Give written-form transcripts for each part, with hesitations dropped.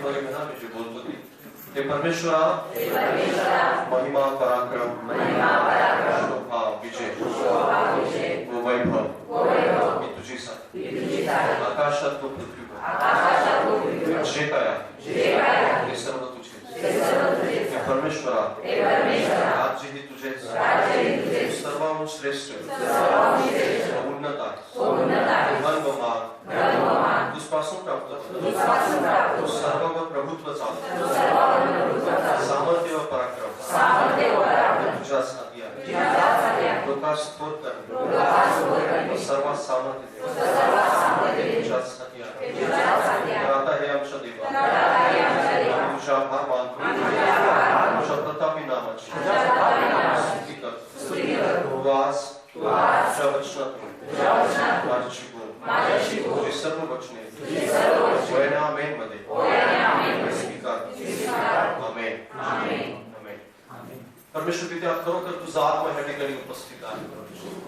बघितलं ना मी जे बोलतो ते परमेश्वरा महिमा पराक्रम शोभा विजय व वैभव मी तुझी आकाशात व पृथ्वीवर जे काय आहे ते सर्व तुझे परमेश्वरा राज्यही तुझे सर्वाहून श्रेष्ठ उन्नत आहे तुझपासून प्राप्त तू सर्वांवर प्रभुत्व चालतो सामर्थ्य व पराक्रम तुझ्याच हाती आहे लोकांस स्तोत्र करणे सर्वात सामर्थ्य तुझ्याच हाती आहे तर आता हे आमच्या देवा तुझ्या आभार मानतो तुझ्या प्रतापी नामाची स्तुती करतो तुझ्या वचनातून माझ्याशी बोल तुझी सर्व वचने वयना आमेन मध्ये स्वीकार आमेन आमेन परमेश्वर पिता खरोखर तुझा आत्मा या ठिकाणी उपस्थित आहे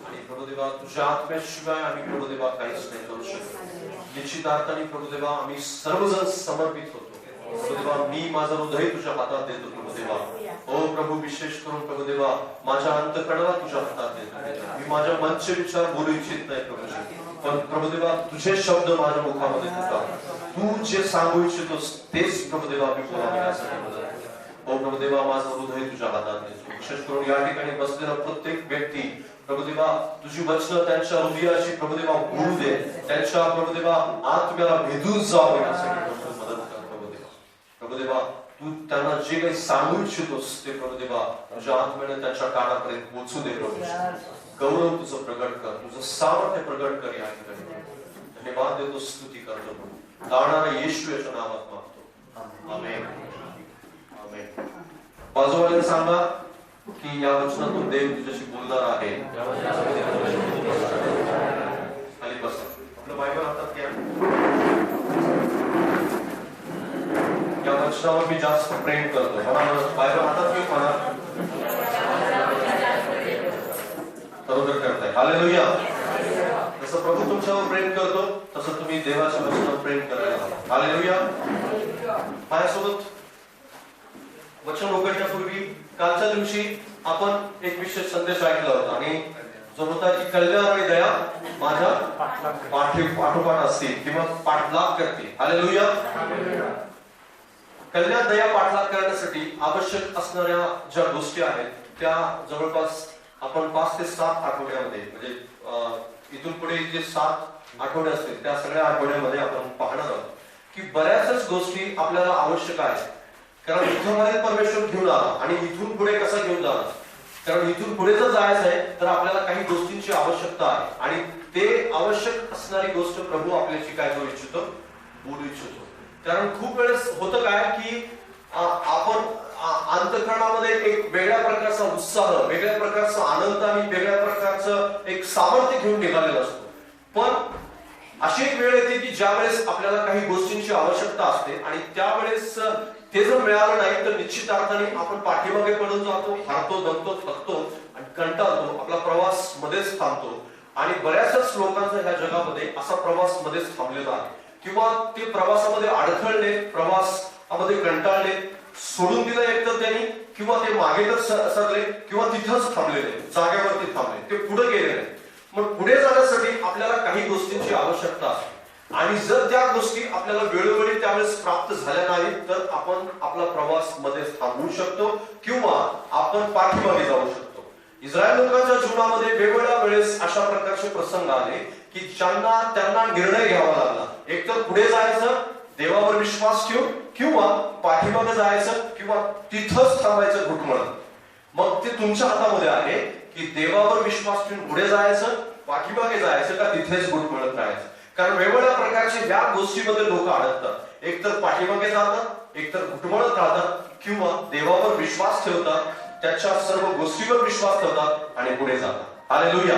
आणि प्रभुदेवा तुझ्या आत्म्याशिवाय आम्ही प्रभुदेवा काहीच नाही करू शकत निश्चित अर्थाने प्रभुदेवा आम्ही सर्वजण समर्पित होतो प्रभुदेवा मी माझं हृदय तुझ्या हातात देतो प्रभुदेवा ओ प्रभू विशेष करून प्रभुदेवा माझ्या अंतःकरणाला तुझ्या हातात देतो मी माझ्या मनचे विचार बोलू इच्छित नाही प्रभुजी पण प्रभुदेवा तुझे शब्द माझ्या मुखामध्ये देतात तू जे सांगू इच्छितोस तेच प्रभुदेवा मी बोलावण्यासाठी मदत ओ प्रभुदेवा माझं हृदय तुझ्या हातात देतो विशेष करून या ठिकाणी बसलेला प्रत्येक व्यक्ती प्रभुदेवा तुझी वचनं त्यांच्या हृदयाची प्रभुदेवा बोलू दे त्यांच्या प्रभुदेवा आत्म्याला भेदून जावं यासाठी मदत कर प्रभुदेवा तू त्यांना जे काही सांगू इच्छितोस ते प्रभुदेवा तुझ्या आत्म्याने त्यांच्या कानापर्यंत पोहोचू दे प्रभू गौरव तुझं प्रगट कर तुझं सामर्थ्य प्रगट कर या ठिकाणी धन्यवाद देतो स्तुती करतो दावणारा येशू याच्या नावात मागतो आमेन आमेन बाजूवाल्याला सांगा की या वचनातून देव तुझ्याशी बोलणार आहे खाली बसा आपलं बायबल हातात घ्या या वचनावर मी जास्त प्रेम करतो बायबल हातात घेऊ म्हणा बरोबर करताय हालेलुया जसं प्रभू तुमच्यावर प्रेम करतो तसं तुम्ही देवाच्या वचनावर प्रेम करायला हवं हालेलुया माझ्यासोबत वचन उघडण्यापूर्वी कालच्या दिवशी आपण एक विशेष संदेश ऐकला होता आणि जो होता की कल्याण आणि दया माझ्या पाठोपाठ असतील किंवा पाठलाग करते हालेलुया कल्याण दया पाठलाग करण्यासाठी आवश्यक असणाऱ्या ज्या गोष्टी आहेत त्या जवळपास आपण 5 ते 7 आठवड्यामध्ये म्हणजे इथून पुढे जे 7 आठवडे असतील त्या सगळ्या आठवड्यामध्ये आपण पाहणार आहोत की बऱ्याचच गोष्टी आपल्याला आवश्यक आहेत कारण इथून परमेश्वर घेऊन आला आणि इथून पुढे कसा घेऊन जाणार कारण इथून पुढे जर जायचं आहे तर आपल्याला काही गोष्टींची आवश्यकता आहे आणि ते आवश्यक असणारी गोष्ट प्रभू आपल्याशी काय करू इच्छितो बोलू इच्छितो कारण खूप वेळेस होतं काय की आपण अंतःकरणामध्ये एक वेगळ्या प्रकारचा उत्साह वेगळ्या प्रकारचा आनंद आणि वेगळ्या प्रकारचं एक सामर्थ्य घेऊन निघालेलं असतो पण अशी एक वेळ येते की ज्या वेळेस आपल्याला काही गोष्टींची आवश्यकता असते आणि त्यावेळेस ते जर मिळालं नाही तर निश्चित अर्थाने आपण पाठीमागे पडून जातो हारतो दमतो थकतो आणि कंटाळतो आपला प्रवास मध्येच थांबतो आणि बऱ्याचशाच लोकांचा ह्या जगामध्ये असा प्रवास मध्येच थांबलेला आहे किंवा ते प्रवासामध्ये अडखळले प्रवासामध्ये कंटाळले सोडून दिलं एक तर त्यांनी किंवा ते मागे तर सरले किंवा तिथंच थांबलेले जागेवरती थांबले ते पुढे गेले नाही मग पुढे जाण्यासाठी आपल्याला काही गोष्टींची आवश्यकता असते आणि जर त्या गोष्टी आपल्याला वेळोवेळी त्यावेळेस प्राप्त झाल्या नाहीत तर आपण आपला प्रवास मध्येच थांबवू शकतो किंवा आपण पाठीमागे जाऊ शकतो इस्रायल लोकांच्या जीवनामध्ये वेगवेगळ्या वेळेस अशा प्रकारचे प्रसंग आले की त्यांना निर्णय घ्यावा लागला एक तर पुढे जायचं देवावर विश्वास ठेवून किंवा पाठीमागे जायचं किंवा तिथंच थांबायचं घुटमळत मग ते तुमच्या हातामध्ये आहे की देवावर विश्वास ठेवून पुढे जायचं पाठीमागे जायचं का तिथेच घुटमळत राहायचं कारण वेगवेगळ्या प्रकारचे या गोष्टीमध्ये लोक अडकतात एक तर पाठीमागे जातात एक तर घुटमळत राहतात किंवा देवावर विश्वास ठेवतात त्याच्या सर्व गोष्टीवर विश्वास ठेवतात आणि पुढे जातात हालेलुया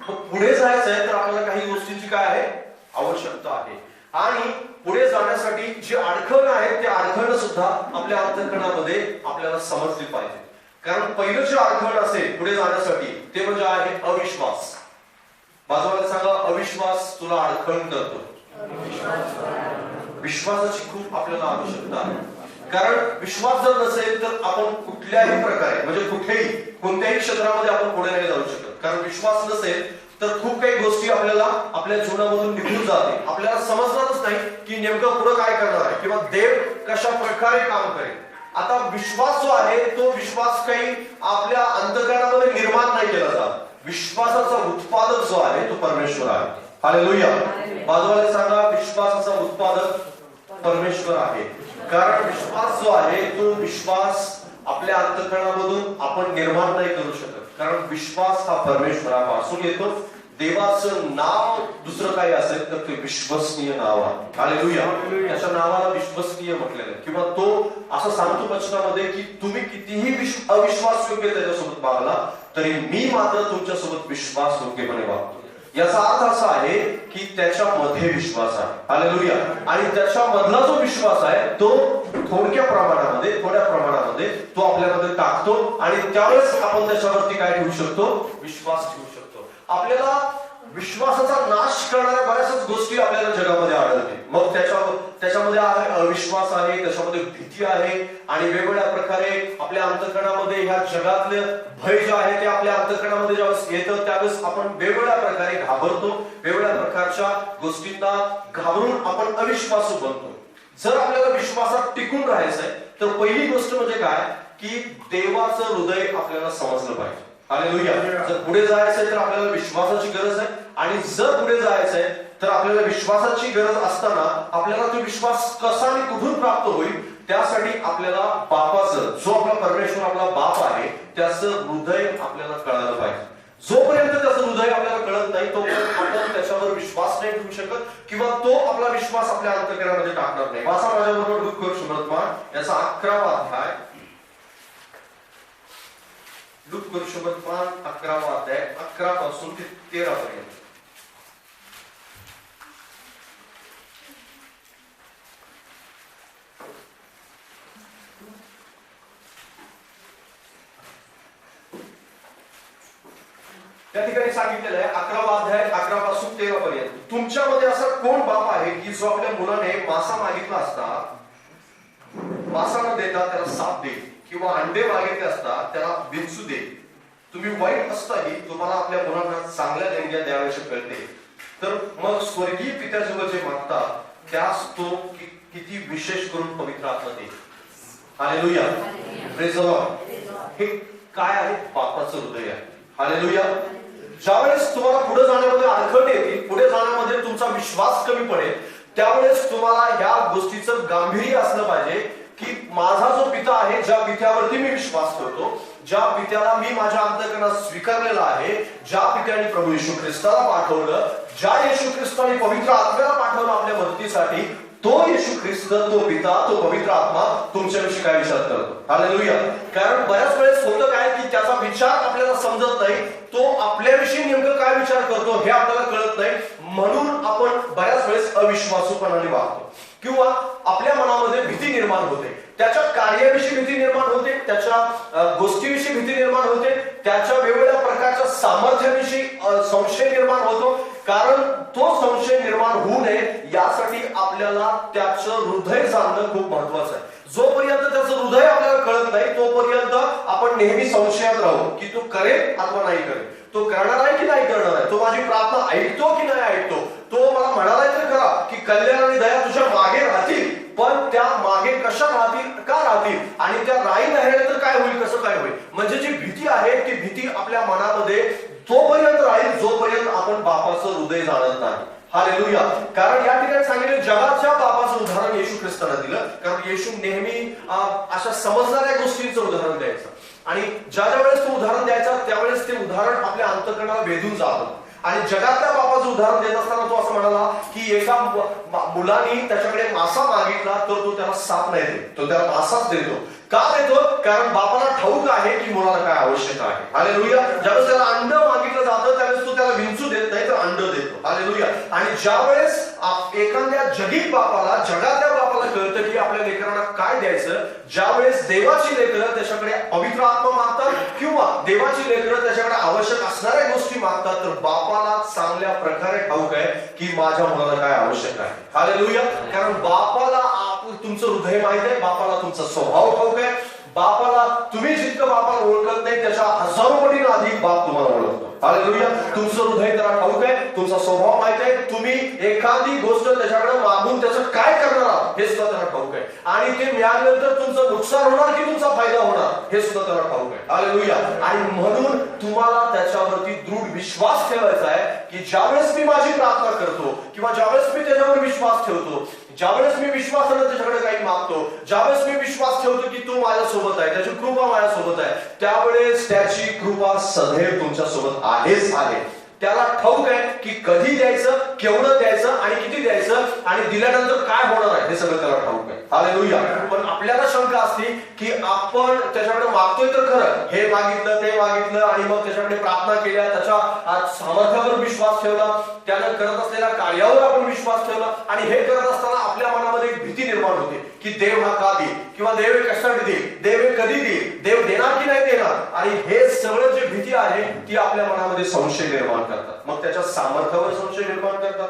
पुढे जायचं आहे तर आपल्याला काही गोष्टींची काय आहे आवश्यकता आहे आणि पुढे जाण्यासाठी जे अडखळणं आहेत ते अडखळणं सुद्धा आपल्या अंतःकरणामध्ये आपल्याला समजली पाहिजे कारण पहिलं जे अडखळण असेल पुढे जाण्यासाठी ते म्हणजे आहे अविश्वास बाजूला सांगा अविश्वास तुला अडखळण करतो विश्वासाची खूप आपल्याला आवश्यकता आहे. कारण विश्वास जर नसेल तर आपण कुठल्याही प्रकारे म्हणजे कुठेही कोणत्याही क्षेत्रामध्ये आपण पुढे नाही जाऊ शकत. कारण विश्वास नसेल तर खूप काही गोष्टी आपल्याला आपल्या जीवनामधून निघून जाते. आपल्याला समजणारच नाही की नेमकं पुढे काय करणार आहे किंवा देव कशा प्रकारे काम करेल. आता विश्वास जो आहे तो विश्वास काही आपल्या अंतःकरणामध्ये निर्माण नाही केला जात. विश्वासाचा उत्पादक जो आहे तो परमेश्वर आहे. हालेलुया. बाजूला सांगा, विश्वासाचा उत्पादक परमेश्वर आहे. कारण विश्वास जो आहे तो विश्वास आपल्या अंतःकरणामधून आपण निर्माण नाही करू शकत. कारण विश्वास हा परमेश्वरापासून येतो. देवाचं नाव दुसरं काही असेल तर ते विश्वसनीय नाव आहे. हालेलुया. त्याच्या नावाला विश्वसनीय म्हटलेलं आहे. किंवा तो असं सांगतो वचनामध्ये की तुम्ही कितीही अविश्वास योग्य त्याच्यासोबत वागला तरी मी मात्र तुमच्यासोबत विश्वास योग्यपणे वागतो. याचा अर्थ असा आहे की त्याच्यामध्ये विश्वास आहे. हालेलुया. आणि त्याच्यामधला जो विश्वास आहे तो थोड्या प्रमाणामध्ये तो आपल्यामध्ये टाकतो आणि त्यावेळेस आपण त्याच्यावरती काय ठेवू शकतो? विश्वास ठेवू शकतो. आपल्याला विश्वासाचा नाश करणाऱ्या बऱ्याचशा गोष्टी आपल्याला जगामध्ये आढळते. मग त्याच्यामध्ये अविश्वास आहे, त्याच्यामध्ये भीती आहे आणि वेगवेगळ्या प्रकारे आपल्या अंतःकरणामध्ये ह्या जगातले भय जे आहे ते आपल्या अंतःकरणामध्ये ज्यावेळेस येतं त्यावेळेस आपण वेगवेगळ्या प्रकारे घाबरतो. वेगवेगळ्या प्रकारच्या गोष्टींना घाबरून आपण अविश्वासू बनतो. जर आपल्याला विश्वासात टिकून राहायचंय तर पहिली गोष्ट म्हणजे काय की देवाचं हृदय आपल्याला समजलं पाहिजे. हालेलुया. जर पुढे जायचंय तर आपल्याला विश्वासाची गरज आहे आणि जर पुढे जायचंय तर आपल्याला विश्वासाची गरज असताना आपल्याला तो विश्वास कसा आणि कुठून प्राप्त होईल त्यासाठी आपल्याला बापाचं जो आपला परमेश्वर आपला बाप आहे त्याचं हृदय आपल्याला कळायला पाहिजे. जोपर्यंत त्याचं हृदय आपल्याला कळत नाही तोपर्यंत आपण त्याच्यावर विश्वास नाही ठेवू शकत किंवा तो आपला विश्वास आपल्या अंतःकरणामध्ये टाकणार नाही. वाचा माझ्याबरोबर लूका सुवर्तमान याचा 11वा अध्याय. लूका सुवर्तमान 11वा अध्याय 11 पासून ते 13 पर्यंत. त्या ठिकाणी सांगितलेलं आहे 11वा अध्याय 11 पासून 13 पर्यंत. तुमच्यामध्ये असा कोण बाप आहे की जो आपल्या मुलाने मासा मागितला असता मासा न देता त्याला साप देईल किंवा अंडे मागितले असता त्याला विंचू देईल? तुम्ही वाईट असताही तुम्हाला आपल्या मुलांना चांगल्या देणग्या द्याव्याचे कळते तर मग स्वर्गीय पित्याजवळ जे मागतात त्यास तो किती विशेष करून पवित्र आत्मा देईल. हालेलुया. Praise the Lord. हे काय आहे? बापाचं हृदय आहे. हालेलुया. ज्यावेळेस तुम्हाला पुढे जाण्यामध्ये अडचण येतील, पुढे जाण्यामध्ये तुमचा विश्वास कमी पडेल, त्यावेळेस तुम्हाला या गोष्टीचं गांभीर्य असलं पाहिजे की माझा जो पिता आहे ज्या पित्यावरती मी विश्वास करतो, ज्या पित्याला मी माझ्या अंतःकरणात स्वीकारलेला आहे, ज्या पित्याने प्रभू येशू ख्रिस्ताला पाठवलं, ज्या येशू ख्रिस्ताने पवित्र आत्म्याला पाठवलं आपल्या मदतीसाठी, तो येशू ख्रिस्त, तो पिता, तो पवित्र आत्मा तुमच्याविषयी काय विचार करतो. हालेलुया. कारण बऱ्याच वेळेस होतं काय की त्याचा विचार आपल्याला समजत नाही, तो आपल्याविषयी नेमकं काय विचार करतो हे आपल्याला कळत नाही, म्हणून आपण बऱ्याच वेळेस अविश्वासूपणाने वागतो किंवा आपल्या मनामध्ये भीती निर्माण होते. त्याच्या कार्याविषयी भीती निर्माण होते, त्याच्या गोष्टीविषयी भीती निर्माण होते, त्याच्या वेगवेगळ्या प्रकारच्या सामर्थ्याविषयी संशय निर्माण होतो. कारण तो संशय निर्माण होऊ नये यासाठी आपल्याला त्याचं हृदय जाणणं खूप महत्वाचं आहे. जोपर्यंत त्याचं हृदय आपल्याला कळत नाही तोपर्यंत आपण नेहमी संशयात राहू की तो करेल अथवा नाही करेल, तो करणार आहे की नाही करणार आहे, तो माझी प्रार्थना ऐकतो की नाही ऐकतो, तो मला म्हणालाय तर करा की कल्याण आणि दया तुझ्या मागे राहतील, पण त्या मागे कशा राहतील, का राहतील आणि त्या राही नाही तर काय होईल, कसं काय होईल. म्हणजे जी भीती आहे ती भीती आपल्या मनामध्ये तोपर्यंत राहील जोपर्यंत आपण बापाचं हृदय जाणत नाही. हालेलुया. कारण या ठिकाणी सांगितलं जगाच्या बापाचं उदाहरण येशू ख्रिस्तानं दिलं. कारण येशू नेहमी अशा समजणाऱ्या गोष्टींचं उदाहरण द्यायचं आणि ज्या वेळेस तो उदाहरण द्यायचा त्यावेळेस ते उदाहरण आपल्या अंतःकरणाला वेधून जातं. आणि जगातल्या बापाचं उदाहरण देत असताना तो असं म्हणाला की एका मुलाने त्याच्याकडे मासा मागितला तर तो त्याला साप नाही देत, तो त्याला मासाच देतो. का देतो? कारण बापाला ठाऊक आहे की मुलाला काय आवश्यक आहे. हालेलुया. ज्यावेळेस त्याला अंड मागितलं जातं त्यावेळेस तो त्याला विंचू देत नाही तर अंड देतो. हालेलुया. आणि ज्यावेळेस एखाद्या जगी बापाला, जगातल्या बापाला कळतं की आपल्या लेकरांना काय द्यायचं. ज्यावेळेस देवाची लेकरं त्याच्याकडे पवित्र आत्मा मागतात किंवा देवाची लेकरं त्याच्याकडे आवश्यक असणाऱ्या गोष्टी मागतात, तर बापाला चांगल्या प्रकारे ठाऊक आहे की माझ्या मुलाला काय आवश्यक आहे. हालेलुया. कारण बापाला तुमचं हृदय माहित आहे, बापाला तुमचा स्वभाव ठाऊक आहे. बापाला तुम्ही जितकं बापाला ओळखत नाही त्याच्या हजारो पटीने अधिक बाप तुम्हाला ओळखतो. हालेलुया. तुमचं हृदय त्याला ठाऊक आहे, तुमचा स्वभाव माहित आहे. तुम्ही एखादी गोष्ट त्याच्याकडे मागून त्याचं काय करणार आहात हे सुद्धा त्याला ठाऊक आहे. आणि ते मिळाल्यानंतर तुमचं नुकसान होणार की तुमचा फायदा होणार हे सुद्धा त्याला ठाऊक आहे. हालेलुया. आणि म्हणून तुम्हाला त्याच्यावरती दृढ विश्वास ठेवायचा आहे की ज्यावेळेस मी माझी प्रार्थना करतो किंवा ज्यावेळेस मी त्याच्यावर विश्वास ठेवतो, ज्यावेळेस मी विश्वासाने त्याच्याकडे काही मागतो, ज्यावेळेस मी विश्वास ठेवतो की तो माझ्यासोबत आहे, त्याची कृपा माझ्यासोबत आहे, त्यावेळेस त्याची कृपा सदैव तुमच्या सोबत आहेच आहे. त्याला ठाऊक आहे की कधी द्यायचं, केवढं द्यायचं आणि किती द्यायचं आणि दिल्यानंतर काय होणार आहे हे सगळं त्याला ठाऊक आहे. हालेलुया. पण आपल्याला शंका असते की आपण त्याच्याकडे मागतोय तर खरं, हे मागितलं ते मागितलं आणि मग त्याच्याकडे प्रार्थना केल्या, त्याच्या सामर्थ्यावर विश्वास ठेवला, त्यानं करत असलेल्या कार्यावर आपण विश्वास ठेवला आणि हे करत असताना आपल्या मनामध्ये एक भीती निर्माण होते की देव हा का देईल किंवा देव हे कशासाठी देईल, देव हे कधी देईल, देव देणार की नाही देणार. आणि हे सगळं जे भीती आहे ती आपल्या मनामध्ये संशय निर्माण करतात. मग त्याच्या सामर्थ्यावर संशय निर्माण करतात,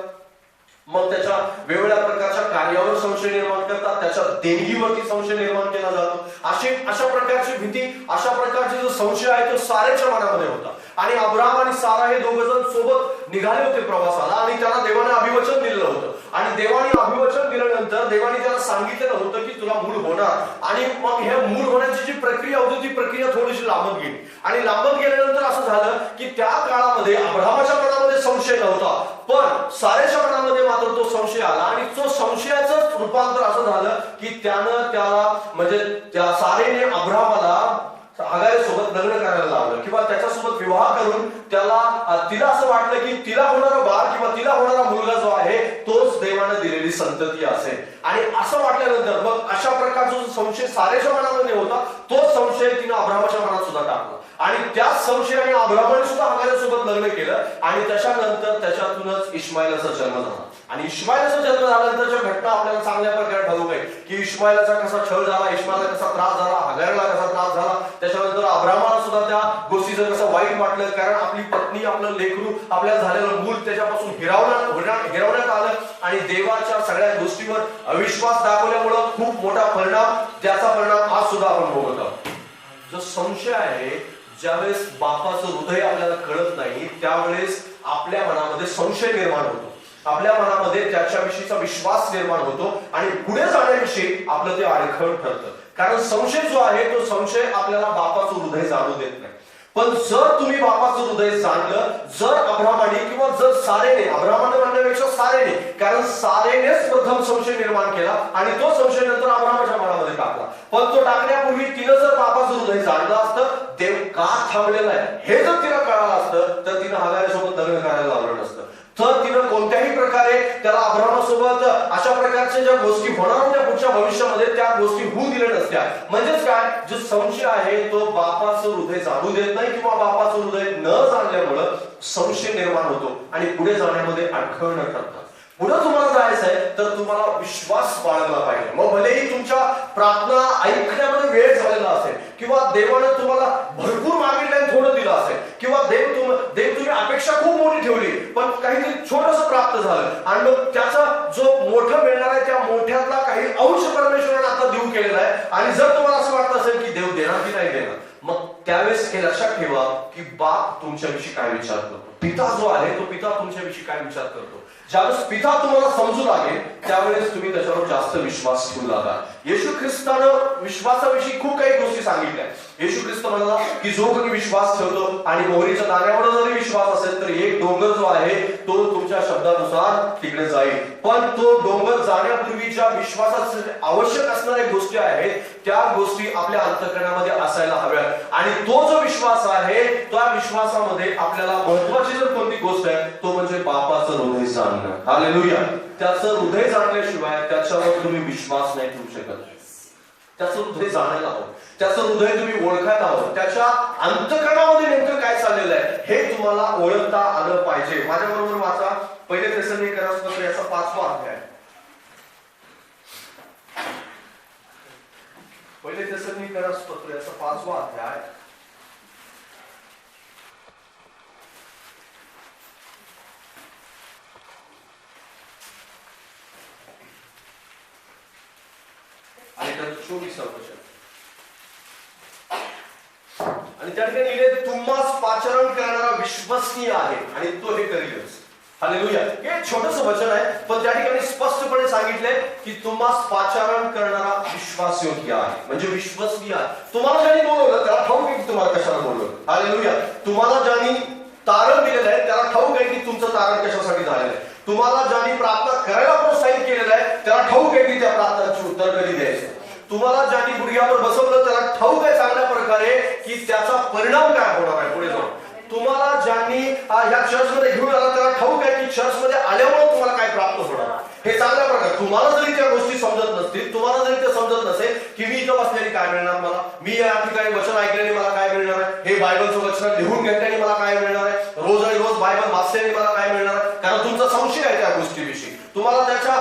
मग त्याच्या वेगवेगळ्या प्रकारच्या कार्यावर संशय निर्माण करतात, त्याच्या देणगीवरती संशय निर्माण केला जातो. अशा प्रकारची भीती, अशा प्रकारचे जो संशय आहे तो सारेच्या मनामध्ये होता. आणि अब्राहम आणि सारा हे दोघ जण सोबत निघाले होते प्रवासाला आणि त्यांना देवाने अभिवचन दिलेलं होतं. आणि देवाने अभिवचन दिल्यानंतर देवाने त्याला सांगितलेलं होतं की तुला मूल होणार. आणि मग हे मूल होण्याची जी प्रक्रिया होती ती प्रक्रिया थोडीशी लांबत गेली. आणि लांबत गेल्यानंतर असं झालं की त्या काळामध्ये अब्राहमाच्या मनामध्ये संशय नव्हता, पण सारेच्या मनामध्ये मात्र तो संशय आला. आणि तो संशयाचं रूपांतर असं झालं की त्यानं त्याला म्हणजे त्या सारेने अब्राहमाला हगारीसोबत लग्न करायला लावलं किंवा त्याच्यासोबत विवाह करून तिला असं वाटलं की तिला होणारा बाळ किंवा तिला होणारा मुलगा जो आहे तोच देवाने दिलेली संतती असेल. आणि असं वाटल्यानंतर मग अशा प्रकारचा जो संशय सारेच्या मनामध्ये होता तो संशय तिने अब्राहमाच्या मनात सुद्धा टाकला. आणि त्याच संशयाने अब्राहमाने सुद्धा हगारीसोबत लग्न केलं आणि त्याच्यानंतर त्याच्यातूनच इश्माईलचा जन्म झाला. आणि इश्माईलचा जन्म झाल्यानंतरच्या घटना आपल्याला चांगल्या प्रकारे ठाऊक आहे की इश्माईलचा कसा छळ झाला, इश्माईलला कसा त्रास झाला, हगारला कसा त्रास झाला. त्याच्यानंतर अब्राहमाला सुद्धा त्या गोष्टीचं कसं वाईट वाटलं, कारण आपली पत्नी, आपलं लेकरू, आपल्याला झालेलं मूल त्याच्यापासून हिरावण्यात आलं. आणि देवाच्या सगळ्या गोष्टीवर अविश्वास दाखवल्यामुळं खूप मोठा परिणाम, त्याचा परिणाम आज सुद्धा आपण भोगत आहोत. जो संशय आहे, ज्यावेळेस बापाचं हृदय आपल्याला कळत नाही त्यावेळेस आपल्या मनामध्ये संशय निर्माण होतो, आपल्या मनामध्ये त्याच्याविषयीचा विश्वास निर्माण होतो आणि पुढे जाण्याविषयी आपलं ते अडखळ ठरतं. कारण संशय जो आहे तो संशय आपल्याला बापाचं हृदय जाणू देत नाही. पण जर तुम्ही बापाचं हृदय जाणलं, जर अब्राहमाने किंवा जर सारेने, अब्राहमाने म्हणण्यापेक्षा सारेने, कारण सारेनेच प्रथम संशय निर्माण केला आणि तो संशय नंतर अब्राहमाच्या मनामध्ये टाकला. पण तो टाकण्यापूर्वी तिनं जर बापाचं हृदय जाणलं असतं, देव का थांबलेला आहे हे जर तिला कळालं असतं तर तिनं हगारीसोबत लग्न करायला लावलं नसतं. तर तिनं कोणत्याही प्रकारे त्याला अब्राहमासोबत अशा प्रकारच्या ज्या गोष्टी होणार होत्या पुढच्या भविष्यामध्ये त्या गोष्टी होऊ दिल्या नसत्या. म्हणजेच काय, जो संशय आहे तो बापाचं हृदय जाणू देत नाही किंवा बापाचं हृदय न जाणल्यामुळं संशय निर्माण होतो आणि पुढे जाण्यामध्ये अडखळ ठरतात. पुढे तुम्हाला जायचं आहे तर तुम्हाला विश्वास बाळगला पाहिजे. मग भलेही तुमच्या प्रार्थना ऐकण्यामध्ये वेळ झालेला असेल किंवा देवाने तुम्हाला भरपूर मागितलं आणि थोडं दिलं असेल किंवा देव तुम्ही अपेक्षा खूप मोठी ठेवली पण काहीतरी छोटंसं प्राप्त झालं आणि मग त्याचा जो मोठं मिळणार आहे त्या मोठ्यातला काही अंश परमेश्वराने आता देऊ केलेला आहे. आणि जर तुम्हाला असं वाटत असेल की देव देणार की नाही देणार, मग त्यावेळेस हे लक्षात ठेवा की बाप तुमच्याविषयी काय विचार करतो, पिता जो आहे तो पिता तुमच्याविषयी काय विचार करतो. ज्यावेळेस पिता तुम्हाला समजू लागेल त्यावेळेस तुम्ही त्याच्यावर जास्त विश्वास ठेवू लागा. येशू ख्रिस्तानं विश्वासाविषयी खूप काही गोष्टी सांगितल्या. येशू ख्रिस्त म्हणाला की जो कोणी विश्वास ठेवतो आणि मोहरीच्या दाण्यावर जरी विश्वास असेल तर एक डोंगर जो आहे तो तुमच्या शब्दानुसार तिकडे जाईल. पण तो डोंगर जाण्यापूर्वी ज्या विश्वासासाठी आवश्यक असणाऱ्या गोष्टी आहेत त्या गोष्टी आपल्या अंतःकरणामध्ये असायला हव्यात. आणि तो जो विश्वास आहे त्या विश्वासामध्ये आपल्याला महत्वाची जर कोणती गोष्ट आहे तो म्हणजे बापाचं हृदय जाणणं. हालेलुया. त्याचं हृदय जाणल्याशिवाय त्याच्यावर तुम्ही विश्वास नाही ठेवू शकत. त्याचं हृदय जाणायला हवं, त्याचं हृदय तुम्ही ओळखायला हवं, त्याच्या अंतःकरणामध्ये नेमकं काय चाललेलं आहे हे तुम्हाला ओळखता आलं पाहिजे. माझ्या बरोबर वाचा 1 थेसलोनिकरांचं पत्र याचा 5वा अध्याय. पहिले तेसलोनिकरास पत्र याचा 5वा अध्याय आणि त्याचं 24वा वचन. आणि त्या ठिकाणी लिहिले तुम्हास पाचारण करणारा विश्वसनीय आहे आणि तो हे करीलच. हालेलुया. हे छोटंसं वचन आहे, पण त्या ठिकाणी स्पष्टपणे सांगितलंय की तुम्हास पाचारण करणारा विश्वासयोग्य आहे, म्हणजे विश्वसनीय आहे. तुम्हाला ज्यांनी बोलवलं त्याला ठाऊक आहे की तुम्हाला कशाला बोलवलं. हालेलुया. तुम्हाला ज्यांनी तारण दिलेलं आहे त्याला ठाऊक आहे की तुमचं तारण कशासाठी झालेलं आहे. तुम्हाला ज्यांनी प्रार्थना करायला प्रोत्साहित केलेलं आहे त्याला ठाऊक आहे की त्या प्रार्थनांची उत्तर कधी द्यायचं. तुम्हाला ज्यांनी गुडघ्यावर बसवलं त्याला ठाऊक आहे चांगल्या प्रकारे की त्याचा परिणाम काय होणार आहे पुढे जाऊन. तुम्हाला ज्यांनी ह्या चर्चमध्ये घेऊन आला त्याला ठाऊक आहे की चर्चमध्ये आल्यामुळे तुम्हाला काय प्राप्त होणार हे चांगल्या प्रकारे. तुम्हाला जरी त्या गोष्टी समजत नसतील, तुम्हाला जरी ते समजत नसेल की मी इथं बसल्याने काय मिळणार मला, मी या ठिकाणी वचन ऐकल्याने मला काय मिळणार आहे, हे बायबलचं वचन लिहून घेतल्याने मला काय मिळणार आहे, रोज आणि रोज बायबल वाचल्याने मला काय मिळणार आहे, कारण तुमचा संशय आहे त्या गोष्टीविषयी. तुम्हाला त्याच्या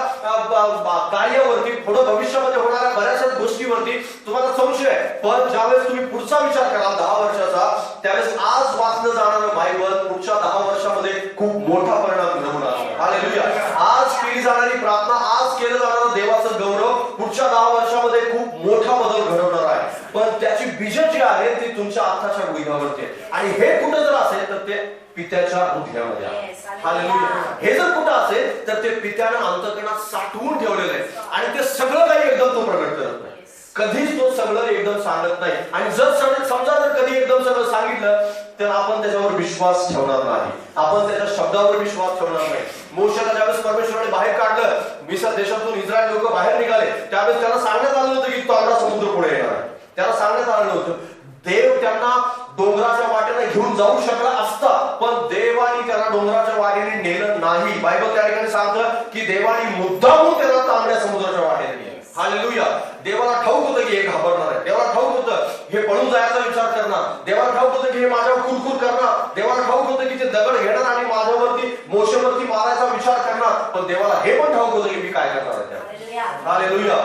कार्यावरती पुढे भविष्यामध्ये होणाऱ्या बऱ्याचशा गोष्टीवरती तुम्हाला संशय आहे. पण ज्यावेळेस तुम्ही पुढचा विचार कराल 10 वर्षाचा, त्यावेळेस आज वाचलं जाणारं बायबल पुढच्या 10 वर्षामध्ये खूप मोठा परिणाम घडवून आणणार. हालेलुया. आज केली जाणारी प्रार्थना, आज केलं जाणारं देवाचं गौरव पुढच्या 10 वर्षामध्ये खूप मोठा बदल घडवणार आहे. पण त्याची बीज जी आहेत ती तुमच्या आत्ताच्या गुडघ्यावरती आहे. आणि हे कुठं जर असेल तर ते पित्याच्या हृदयामध्ये आहे. हालेलुया. हे जर कुठं असेल तर ते पित्यानं अंतःकरणात साठवून ठेवलेलं आहे आणि ते सगळं काही एकदम तो प्रकट करत नाही. कधीच तो सगळं एकदम सांगत नाही. आणि जर समजा जर कधी एकदम सगळं सांगितलं तर आपण त्याच्यावर विश्वास ठेवणार नाही, आपण त्याच्या शब्दावर विश्वास ठेवणार नाही. मोशेला ज्यावेळेस परमेश्वराने बाहेर काढलं, मिस्र देशातून इस्रायल लोक बाहेर निघाले, त्यावेळेस त्याला सांगण्यात आलं होतं की तांबडा समुद्र पुढे येणार आहे. त्याला सांगण्यात आलं होतं. देव त्यांना डोंगराच्या वाटेने घेऊन जाऊ शकला असता, पण देवाने त्याला डोंगराच्या वाटेने नेलं नाही. बायबल त्या ठिकाणी सांगतं की देवाने मुद्दामून त्याला तांबड्या समुद्राच्या वाटेने नेलं. हालेलुया. देवाला ठाऊक होतं की हे घाबरणार आहे, देवाला ठाऊक होतं हे पळून जायचा विचार करणार, देवाला ठाऊक होतं की हे माझ्यावर कुरकुर करणार, देवाला ठाऊक होतं की ते दगड घेणार आणि माझ्यावरती मोशेवरती मारायचा विचार करणार. पण देवाला हे पण ठाऊक होतं की मी काय करणार आहे. हालेलुया.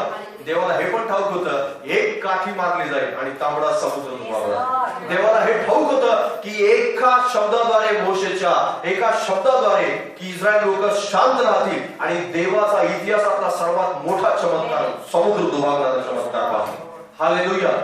देवाला हे पण ठाऊक होतं एक काठी मारली जाईल आणि तांबडा समुद्र तुम्हाला. देवाला हे ठाऊक होतं की एका शब्दाद्वारे मोशेच्या एका शब्दाद्वारे की इस्रायल लोक शांत राहतील आणि देवाचा इतिहासातला सर्वात मोठा चमत्कार समुद्र दुभागणारा चमत्कार पाहतो. हालेलुया.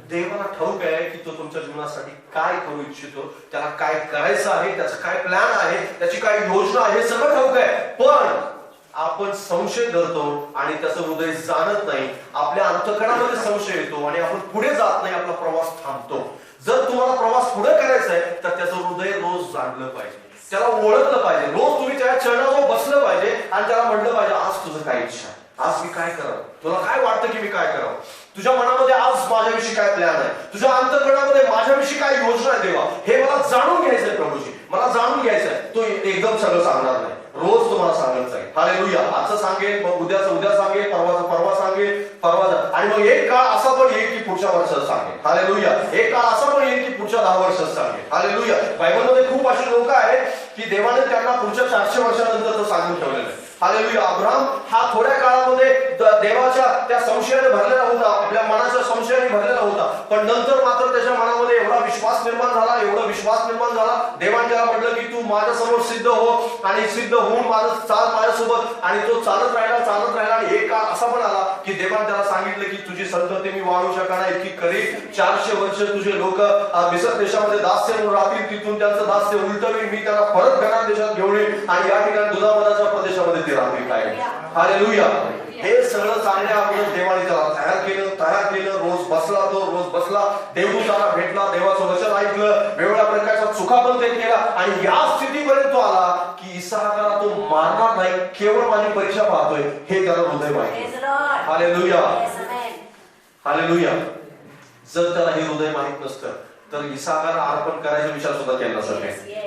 देवाला ठाऊक आहे की तो तुमच्या जीवनासाठी काय करू इच्छितो, त्याला काय करायचं आहे, त्याचा काय प्लॅन आहे, त्याची काय योजना आहे, हे सगळं ठाऊक आहे. पण आपण संशय धरतो आणि त्याचं हृदय जाणत नाही. आपल्या अंतःकरणामध्ये संशय येतो आणि आपण पुढे जात नाही, आपला प्रवास थांबतो. जर तुम्हाला प्रवास पुढे करायचा आहे तर त्याचं हृदय रोज जाणलं पाहिजे, त्याला ओळखलं पाहिजे. रोज तुम्ही त्या चरणावर बसलं पाहिजे आणि त्याला म्हटलं पाहिजे आज तुझं काय इच्छा आहे, आज मी काय करावं, तुला काय वाटतं की मी काय करावं, तुझ्या मनामध्ये आज माझ्याविषयी काय प्लॅन आहे, तुझ्या अंतःकरणामध्ये माझ्याविषयी काय योजना आहे देवा, हे मला जाणून घ्यायचंय प्रभूजी, मला जाणून घ्यायचंय. तो एकदम सगळं सांगणार नाही, रोज तुम्हाला सांगत जाईल. हालेलुया. आजचं सांगेल, मग उद्याचं उद्या सांगेल, परवाचं परवा सांगेल, परवाचं, आणि मग एक काळ असा पण येईल की पुढच्या वर्षात सांगेल. हालेलुया. एक काळ असा पण येईल की पुढच्या 10 वर्षात सांगेल. हालेलुया. बायबलमध्ये खूप अशी लोक आहेत की देवाने त्यांना पुढच्या 400 वर्षानंतर तो सांगून ठेवलेलं आहे. हालेलुया. अब्राहम हा थोड्या काळामध्ये देवाच्या त्या संशयाने भरलेला होता, आपल्या मनाच्या संशयाने भरलेला होता, पण नंतर मात्र त्याच्या मनामध्ये एवढा विश्वास निर्माण झाला, एवढा विश्वास निर्माण झाला. देवाने त्याला म्हटलं की तू माझ्यासमोर सिद्ध हो आणि सिद्ध होऊन माझं चाल माझ्यासोबत. आणि तो चालत राहिला आणि एक काळ असा पण आला की देवाने त्याला सांगितलं की तुझी संतती मी वाढू शकणार इतकी करील. 400 वर्ष तुझे लोक मिस्र देशामध्ये दास्य म्हणून राहतील, तिथून त्यांचं दास्य उलटवेल, मी त्यांना परत घरात देशात घेऊन येईल आणि या ठिकाणी दुधामधाच्या प्रदेशामध्ये ते राहतील. काय हालेलुया. हे सगळं सांगण्या अगोदर देवाने त्याला तयार केलं. रोज बसला, देवदूताला भेटला, देवाचं वचन ऐकलं, वेगवेगळ्या प्रकारच्या चुका पण ते केला आणि या स्थितीपर्यंत तो आला की इसाहाकाला तो मारणार नाही, केवळ माझी परीक्षा पाहतोय हे त्याला हृदय माहिती. हालेलुया. हालेलुया. जर त्याला हे हृदय माहित नसतं तर इसाहाकाला अर्पण करायचा विचार सुद्धा केला नसता.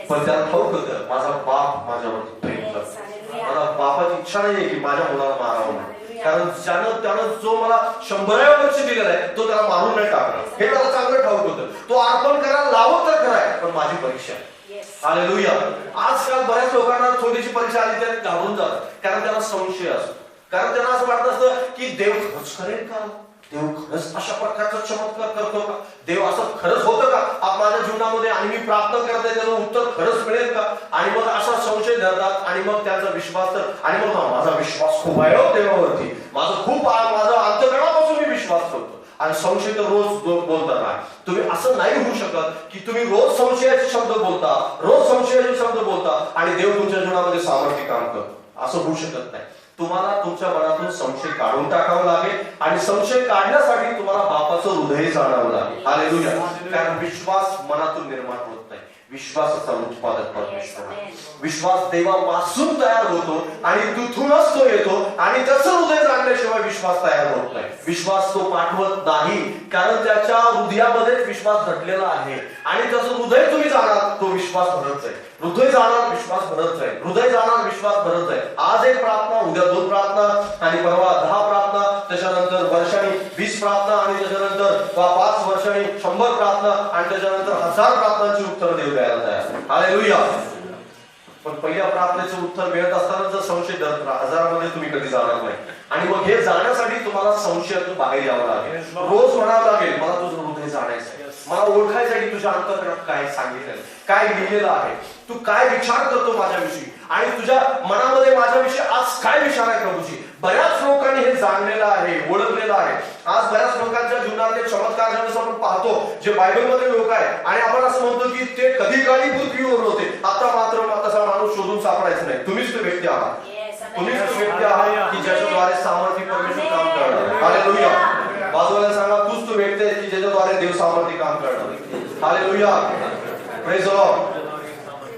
पण त्याला ठाऊक होतं माझा बाप माझ्यावरती प्रेम करतो, मला बापाची इच्छा नाहीये की माझ्या मुलाला मारावं, कारण त्यानं जो मला 100व्या वर्षी दिलेला आहे तो त्याला मारून नाही टाकणार हे त्याला चांगलं ठाऊक होतं. तो अर्पण करायला लावत तर कराय, पण माझी परीक्षा. हालेलुया. आजकाल बऱ्याच लोकांना थोडीशी परीक्षा आली तर घाबरून जातात, कारण त्यांना संशय असतो, कारण त्यांना असं वाटत असतं की देव खरंच करेल का, देव खरंच अशा प्रकारचा चमत्कार करतो का? देव असं खरंच होतं का माझ्या जीवनामध्ये आणि मी प्रार्थना करते त्याचं उत्तर खरंच मिळेल का? आणि मग असा संशय धरतात आणि मग त्याचा विश्वास तर आणि मग माझा विश्वास खूप आहे देवावरती, माझा अंतःकरणापासून मी विश्वास करतो. आणि संशय तर रोज बोलता. तुम्ही असं नाही होऊ शकत की तुम्ही रोज संशयाचे शब्द बोलता, रोज संशयाचे शब्द बोलता आणि देव तुमच्या जीवनामध्ये सामर्थ्य काम करतो. असं होऊ शकत नाही. तुम्हाला तुमच्या मनातून संशय काढून टाकावं लागेल आणि संशय काढण्यासाठी तुम्हाला बापाचं हृदय जाणावं लागेल. हालेलुया. कारण विश्वास मनातून निर्माण होत नाही, विश्वासाचा उत्पादक परमेश्वर आहे. विश्वास देवापासून तयार होतो आणि तिथूनच तो येतो आणि त्याचं हृदय जाणल्याशिवाय विश्वास तयार होत नाही. विश्वास तो पाठवत नाही कारण त्याच्या हृदयामध्ये विश्वास घडलेला आहे आणि त्याचं हृदय तुम्ही जाणार तो विश्वास भरत जाईल. हृदय जाणार विश्वास भरत जाईल, हृदय जाणार विश्वास भरत जाईल. आज एक प्रार्थना, उद्या 2 प्रार्थना आणि परवा 10 प्रार्थना, त्याच्यानंतर वर्षांनी 20 प्रार्थना आणि त्याच्यानंतर 5 वर्षांनी 100 प्रार्थना आणि त्याच्यानंतर 1000 प्रार्थनांची उत्तर देऊ द्यायला तयार. हालेलुया. पण पहिल्या प्रार्थनेचं उत्तर मिळत असताना जर संशय धरत राहा, 1000 मध्ये तुम्ही कधी जाणार नाही. आणि मग हे जाण्यासाठी तुम्हाला संशयातून बाहेर यावं लागेल. रोज म्हणावं लागेल मला तुझं हृदय जाणायचं, मला ओळखायचं की तुझ्या अंतःकरणात काय सांगितलं, काय लिहिलेलं आहे, तू काय विचार करतो माझ्याविषयी आणि तुझ्या मनामध्ये माझ्याविषयी आज काय विचार आहे प्रभूजी. बऱ्याच लोकांनी हे जाणलेलं आहे, ओळखलेलं आहे. आज बऱ्याच लोकांच्या जीवनातले चमत्कार ज्यावेळेस आपण पाहतो, जे बायबलमध्ये लोक आहेत आणि आपण असं म्हणतो की ते कधी काळी पृथ्वीवर होते, आता मात्र तसा माणूस शोधून सापडायचं नाही. तुम्हीच तो व्यक्ती आहात, तुम्हीच तो व्यक्ती आहात की ज्याच्याद्वारे सामर्थ्य परमेश्वर काम करणार. हालेलुया. बाजूला सांगा तूच तो व्यक्ती आहे की ज्याच्याद्वारे देव सामर्थ्य काम करणार. हालेलुया. Praise the Lord.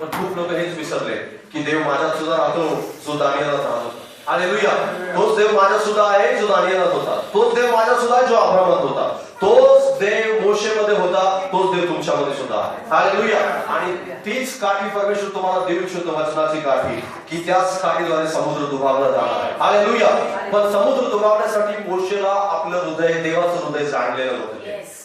पण खूप लोक हेच विसरले की देव माझ्यात सुद्धा राहतो जो दानिएलात राहतो. हालेलुया. तोच देव माझ्यात सुद्धा आहे जो दानिएलात होता, तोच देव माझ्यात सुद्धा आहे जो अब्राहमात होता, तोच देव मोशेमध्ये होता, तोच देव तुमच्यामध्ये सुद्धा आहे. हालेलुया. आणि तीच काठी परमेश्वर तुम्हाला देऊ इच्छितो, वचनाची काठी, की त्याच काठीद्वारे समुद्र दुभावला जाणार आहे. हालेलुया. पण समुद्र दुभावण्यासाठी मोशेला आपलं हृदय, देवाचं हृदय जाणलेलं होतं.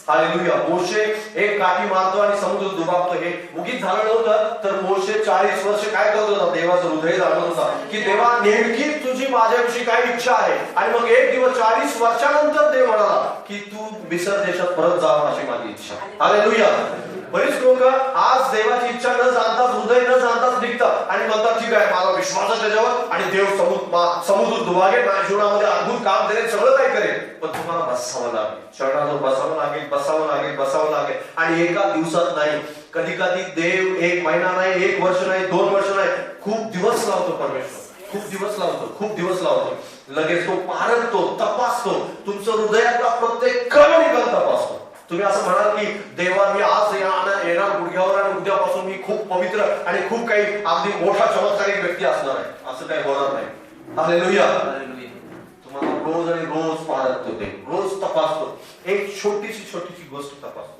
हालेलुया. मोशे एक काठी मारतो आणि समुद्र दुभावतो हे उगीच झालं नव्हतं, तर मोशे 40 वर्ष काय करत होता, देवाचं हृदय जाणत होता की देवा नेमकी तुझी माझ्याविषयी काय इच्छा आहे. आणि मग एक दिवस 40 वर्षानंतर देव म्हणाला की तू मिस्र देशात परत जावं अशी माझी इच्छा. हालेलुया. बरीच लोक आज देवाची इच्छा न जाणताच, हृदय न जाणताच निघतात आणि म्हणतात ठीक आहे माझा विश्वास आहे त्याच्यावर आणि देव समुद्र दुभागेल, माझ्या जीवनामध्ये अद्भुत काम करेल, सगळं काय करेल. पण तुम्हाला बसावं लागेल, चरणावर बसावं लागेल आणि एका दिवसात नाही, कधी कधी देव 1 महिना नाही, 1 वर्ष नाही, 2 वर्ष नाही, खूप दिवस लावतो परमेश्वर. खूप दिवस लावतो. लगेच तो पारखतो, तपासतो, तुमचं हृदयातला प्रत्येक कण निकाल तपासतो. तुम्ही असं म्हणाल की देवा मी आज येणार गुडघ्यावर आणि उद्यापासून मी खूप पवित्र आणि खूप काही अगदी मोठा चमत्कारिक व्यक्ती असणार आहे, असं काही होणार नाही. हालेलुया. तुम्हाला रोज आणि रोज पारखतो, ते रोज तपासतो. एक छोटीशी गोष्ट तपासतो,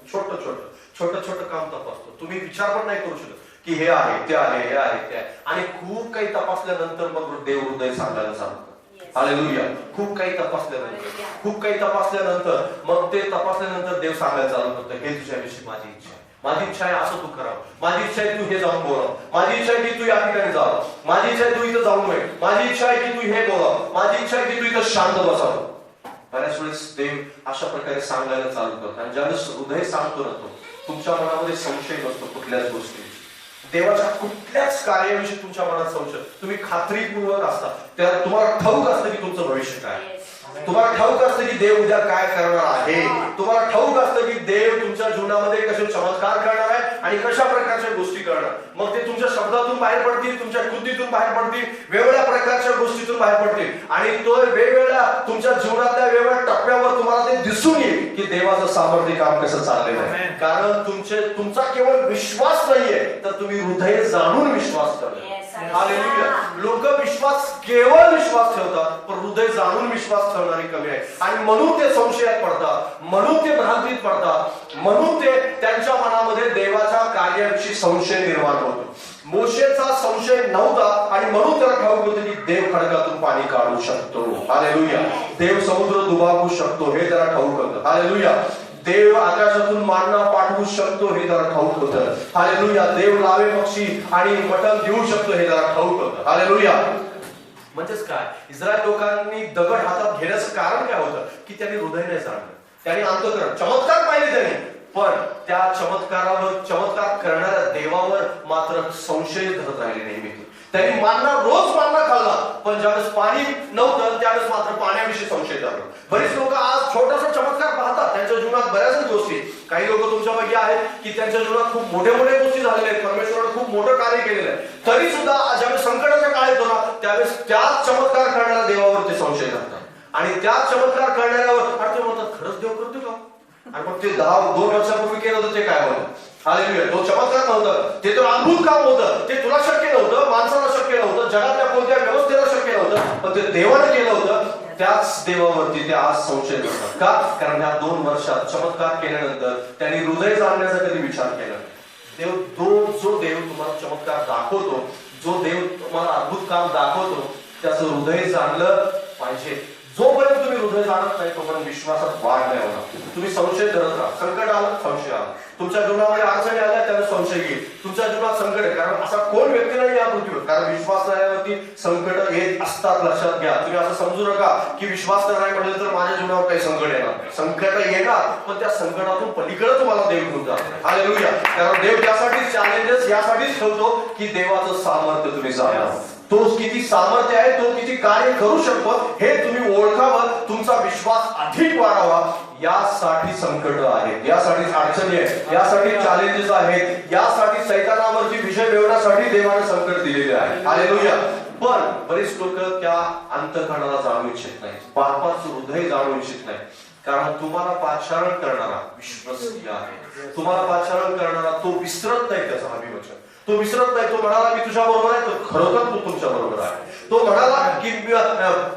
छोटं काम तपासतो. तुम्ही विचार पण नाही करू शकत की हे आहे ते आहे, हे आहे ते आहे. आणि खूप काही तपासल्यानंतर मग देव हृदय सांगायला सांगतो. हालेलुया. खूप काही तपासल्यानंतर मग ते तपासल्यानंतर देव सांगायला चालू करतो हे तुझ्याविषयी माझी इच्छा आहे, माझी इच्छा आहे असं तू करावं, माझी इच्छा आहे तू हे जाऊन बोलावं, माझी इच्छा आहे की तू या ठिकाणी जावं, माझी इच्छा आहे तू इथं जाऊन नये, माझी इच्छा आहे की तू हे बोलावं, माझी इच्छा आहे की तू इथं शांत बसावं. बऱ्याच वेळेस देव अशा प्रकारे सांगायला चालू करतो आणि ज्यावेळेस हृदय सांगतो ना, तो तुमच्या मनामध्ये संशय नसतो कुठल्याच गोष्टी, देवाच्या कुठल्याच कार्याविषयी तुमच्या मनात संशय, तुम्ही खात्रीपूर्वक असता, त्याला तुम्हाला ठाऊक असतं की तुमचं भविष्य काय, तुम्हाला ठाऊक असतं की देव उद्या काय करणार आहे, तुम्हाला ठाऊक असतं की देव तुमच्या जीवनामध्ये कसे चमत्कार करणार आहे आणि कशा प्रकारच्या गोष्टी करणार. मग ते तुमच्या शब्दातून बाहेर पडतील, तुमच्या कृतीतून बाहेर पडतील, वेगवेगळ्या प्रकारच्या गोष्टीतून बाहेर पडतील आणि तो वेगवेगळ्या तुमच्या जीवनातल्या वेगवेगळ्या टप्प्यावर तुम्हाला ते दिसून येईल की देवाचं सामर्थ्य काम कसं चाललेलं आहे. कारण तुमचा केवळ विश्वास नाहीये, तर तुम्ही हृदय जाणून विश्वास करता. हालेलुया. लोक केवळ विश्वास ठेवतात, पण हृदय जाणून विश्वास ठेवणारी कमी आहे आणि म्हणून ते संशयात पडतात, म्हणून ते भ्रांतीत पडतात, म्हणून ते त्यांच्या मनामध्ये देवाच्या कार्याविषयी संशय निर्माण होतो. मोशेचा संशय नव्हता आणि म्हणून त्याला ठाऊक होतं की देव खडकातून पाणी काढू शकतो. हालेलुया. देव समुद्र दुभावू शकतो हे त्याला ठाऊक होतं. हालेलुया. देव आकाशातून मानना पाठवू शकतो हे त्याला ठाऊक होतं. हालेलुया. देव लावे पक्षी आणि मटण देऊ शकतो हे त्याला ठाऊक होतं. हालेलुया. म्हणजेच काय, इस्रायल लोकांनी दगड हातात घेण्याचं कारण काय होतं की त्यांनी हृदय नाही जाणलं, त्यांनी अंतःकरण चमत्कार पाहिले त्यांनी, पण त्या चमत्कार करणाऱ्या देवावर मात्र संशय धरत राहिले नेहमी. त्यांनी रोज मान्ना खाल्ला, पण ज्यावेळेस पाणी नव्हतं त्यावेळेस मात्र पाण्याविषयी संशय धरला. बरेच लोक आज छोटासा चमत्कार पाहतात, त्यांच्या जीवनात बऱ्याच गोष्टी, काही लोक तुमच्यापैकी आहेत की त्यांच्या जीवनात खूप मोठ्या गोष्टी झालेल्या आहेत, परमेश्वराने खूप मोठं कार्य केलेलं आहे, तरी सुद्धा ज्यावेळेस संकटाचा काळ येतो ना त्यावेळेस त्याच चमत्कार करणाऱ्या देवावर ते संशय धरतात. आणि त्याच चमत्कार करणाऱ्यावर अरे ते म्हणतात खरंच देव करतो का, आणि मग ते 2 वर्षापूर्वी केलं होतं ते काय होतं, हालेलुया, तो चमत्कार नव्हतं, ते तर अद्भुत काम होतं, ते तुला शक्य नव्हतं, माणसाला शक्य नव्हतं, जगातल्या कोणत्या व्यवस्थेला शक्य नव्हतं, पण ते देवाने केलं होतं. त्याच देवावरती ते आज संशय करतात का, कारण ह्या 2 वर्षात चमत्कार केल्यानंतर त्यांनी हृदय जाणण्याचा कधी विचार केला. जो देव तुम्हाला चमत्कार दाखवतो, जो देव तुम्हाला अद्भुत काम दाखवतो, त्याचं हृदय जाणलं पाहिजे. जोपर्यंत तुम्ही हृदय जाणत नाही तोपर्यंत विश्वासात वाढ नाही होणार. तुम्ही संशय धरत राहा, संकट आलं संशय आला, तुमच्या जीवनामध्ये अडचणी आल्या त्याला संशय येईल, तुमच्या जीवनात संकट आहे, कारण असा कोण व्यक्ती नाही या पृथ्वीवर, कारण विश्वास नाही संकट येत असतात. लक्षात घ्या, तुम्ही असं समजू नका की विश्वास नाही म्हटलं तर माझ्या जीवनावर काही संकट येणार, संकट येणार, पण त्या संकटातून पलीकडे तुम्हाला देव घेऊन जातो. हालेलुया, कारण देव त्यासाठी चॅलेंजेस यासाठीच ठेवतो की देवाचं सामर्थ्य तुम्ही जाणा, तो किती सामर्थ्य आहे, तो किती कार्य करू शकतो हे तुम्ही ओळखावं, तुमचा विश्वास अधिक वाढावा. यासाठी संकट आहेत, यासाठी अडचणी आहेत, यासाठी चॅलेंजेस आहेत, यासाठी सैतानावरची विजय मिळवण्यासाठी देवाने संकट दिलेले आहे. हालेलुया. पण बरेच लोक त्या अंतःकरणाला जाणू इच्छित नाही, बापाचं हृदय जाणू इच्छित नाही, कारण तुम्हाला पाचारण करणारा विश्वसनीय आहे, तुम्हाला पाचारण करणारा तो विसरत नाही त्याचं अभिवचन, तो विसरत नाही. तो म्हणाला मी तुझ्या बरोबर आहे, तर खरोखर तू तुमच्या बरोबर आहे. तो म्हणाला की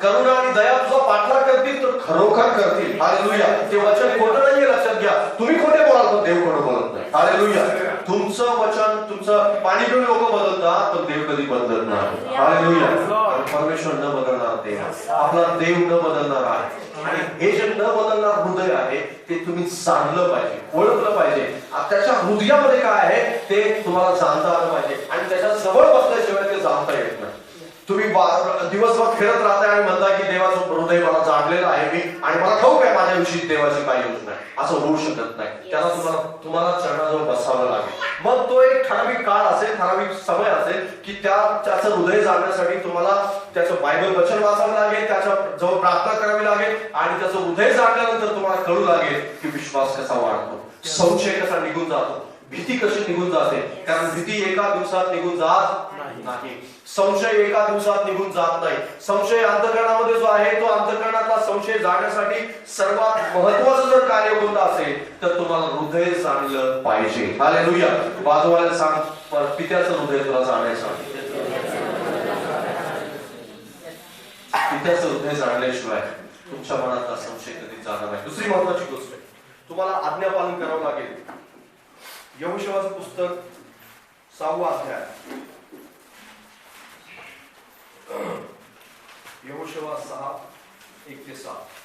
करुणा आणि दया तुझा पाठलाग करतील, तर खरोखर करतील. हालेलुया. ते वचन खोटं नाहीये, लक्षात घ्या. तुम्ही खोटे बोलाल तर देव खोटं बोलत नाही. हालेलुया. तुमचं वचन, तुमचं पाणी पिऊन लोक बदलतात, पण देव कधी बदलत नाही. हालेलुया. परमेश्वर न बदलणार देव, आपला देव न बदलणार आहे. आणि हे जे न बदलणार हृदय आहे ते तुम्ही जाणलं पाहिजे, ओळखलं पाहिजे. त्याच्या हृदयामध्ये काय आहे ते तुम्हाला जाणता आलं पाहिजे, आणि त्याच्या जवळ बसल्याशिवाय ते जाणता येत नाही. तुम्ही दिवसभर फिरत राहताय आणि म्हणता की देवाचं हृदय मला जाणलेलं आहे मी, आणि मला ठाऊक आहे माझ्याविषयी देवाची काय योजना आहे, असं होऊ शकत नाही. त्याला तुम्हाला चरणाजवळ बसावं लागेल. मग तो एक ठराविक काळ असेल, ठराविक समय असेल की त्याचं हृदय जाणण्यासाठी तुम्हाला त्याचं बायबल वचन वाचावं लागेल, त्याच्या जवळ प्रार्थना करावी लागेल, आणि त्याचं हृदय जाणल्यानंतर तुम्हाला कळू लागेल की विश्वास कसा वाढतो, संशय कसा निघून जातो, भीती कशी निघून जाते. कारण भीती एका दिवसात निघून जात नाही, संशय एका दिवसात निघून जात नाही. संशय अंतःकरणामध्ये जो आहे तो अंतःकरणातला संशय जाण्यासाठी सर्वात महत्वाचं जर कार्य कोणतं असेल तर तुम्हाला हृदय जाणलं पाहिजे. हालेलुया. बाजूवाल्याला सांग, पित्याचं हृदय तुला जाणायचं आहे. पित्याचं हृदय जाणल्याशिवाय तुमच्या मनातला संशय कधी जाणार नाही. दुसरी महत्वाची गोष्ट, तुम्हाला आज्ञापालन करावं लागेल. यहोशुआचं पुस्तक 6वा अध्याय, यहोशुआ 6:1-7.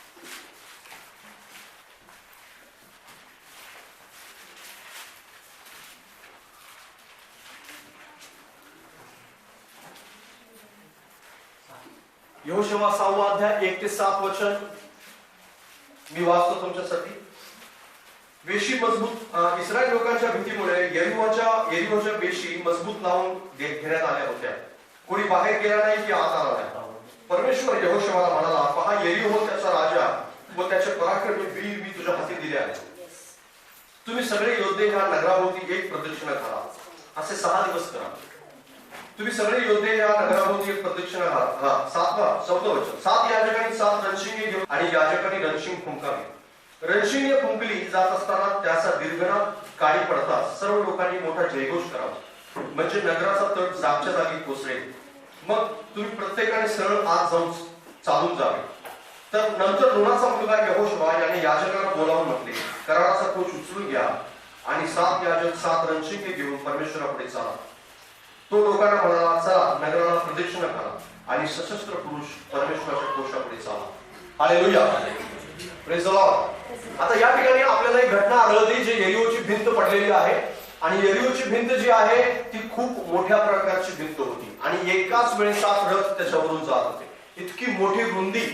यहोशुआ 6वा अध्याय 1-7 वचन मी वाचतो तुमच्यासाठी. वेशी मजबूत, इस्रायल लोकांच्या भीतीमुळे यरीहोच्या वेशी मजबूत लावून घेण्यात आल्या होत्या. कोणी बाहेर गेला नाही की आत आला नाही. परमेश्वर यहोशुआला म्हणाला, पहा यरीहो त्याचा राजा व त्याचे पराक्रमी वीर मी तुझ्या हाती दिले आहेत. तुम्ही सगळे योद्धे ह्या नगराभोवती एक प्रदक्षिणा करा. असे 6 दिवस करा. तुम्ही सगळे योद्धे या नगराभोवती एक प्रदक्षिणा करा. 4वा वचन. 7 याजकांनी 7 रणशिंगे घेऊन आणि याजकांनी रणशिंग फुंकावी. रणशिंगे फुंकली जात असताना त्याचा दीर्घनाद काळी पडतात सर्व लोकांनी मोठा जयघोष करावा, म्हणजे नगराचा तट जागच्या जागी कोसळेल. मग तुम्ही प्रत्येकाने सरळ आत जाऊन चालून जावे. तर नंतर नूनाचा मुलगा यहोशुआ याने याजकांना बोलावून म्हटले, कराराचा कोच उचलून घ्या आणि 7 याजक 7 रणशिंगे घेऊन परमेश्वरापुढे चाला. तो लोकांना म्हणाला, चला नगराला प्रदक्षिणा करा आणि सशस्त्र पुरुष परमेश्वराच्या कोशापुढे चाला. हालेलुया. Praise the Lord. आता या ठिकाणी आपल्याला एक घटना आढळते, जे यरीहोची भिंत पडलेली आहे आणि यरीहोची भिंत जी आहे ती खूप मोठ्या प्रकारची भिंत होती आणि एकाच वेळेस 7 रथ त्याच्यावरून जात होते. इतकी मोठी रुंदी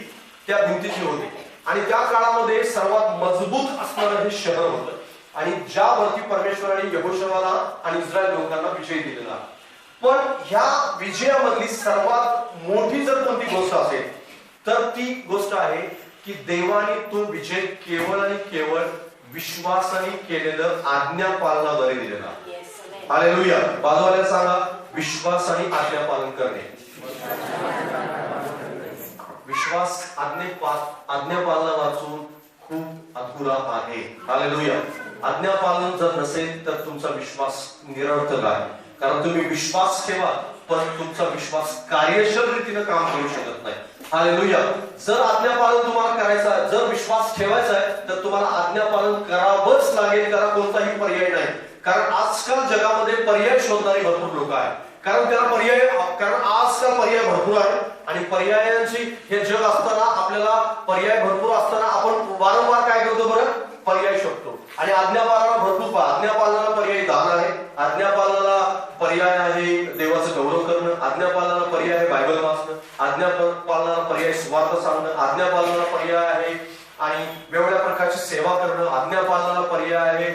त्या भिंतीची होती आणि त्या काळामध्ये सर्वात मजबूत असणारं हे शहर होतं आणि ज्यावरती परमेश्वराने यहोशुआला आणि इस्रायल लोकांना विजय दिलेला. पण ह्या विजयामधली सर्वात मोठी जर कोणती गोष्ट असेल तर ती गोष्ट आहे की देवाने तो विजय केवळ आणि केवळ विश्वासाने केलेलं आज्ञा पालनाद्वारे दिलेला. हालेलुया. बाजूवाल्याला सांगा, विश्वासाने आज्ञा पालन करणे. विश्वास आज्ञा पालना वाचून खूप अधुरा आहे. हालेलुया. आज्ञा पालन जर नसेल तर तुमचा विश्वास निरर्थक आहे. कारण तुम्ही विश्वास ठेवा पण तुमचा विश्वास कार्यक्षम रीतीने काम करू शकत नाही. हालेलुया. जर आज्ञापालन तुम्हाला करायचं आहे, जर विश्वास ठेवायचा आहे तर तुम्हाला आज्ञापालन करावंच लागेल. त्याला कोणताही पर्याय नाही. कारण आजकाल जगामध्ये पर्याय शोधणारे भरपूर लोक आहेत. कारण आजकाल पर्याय भरपूर आहे आणि पर्यायांची हे जग असताना आपल्याला पर्याय भरपूर असताना आपण वारंवार काय करतो बरं, पर्याय शोधतो. आणि आज्ञापालनाला भरपूर आज्ञापालनाला पर्याय दान आहे, आज्ञापालनाला पर्याय आहे देवाचं गौरव करणं, आज्ञापालनाला पर्याय आहे बायबल वाचणं, आज्ञापालनाला पर्याय स्वार्थ सांगणं, आज्ञापालनाला पर्याय आहे आणि वेगवेगळ्या प्रकारची सेवा करणं, आज्ञापालनाला पर्याय आहे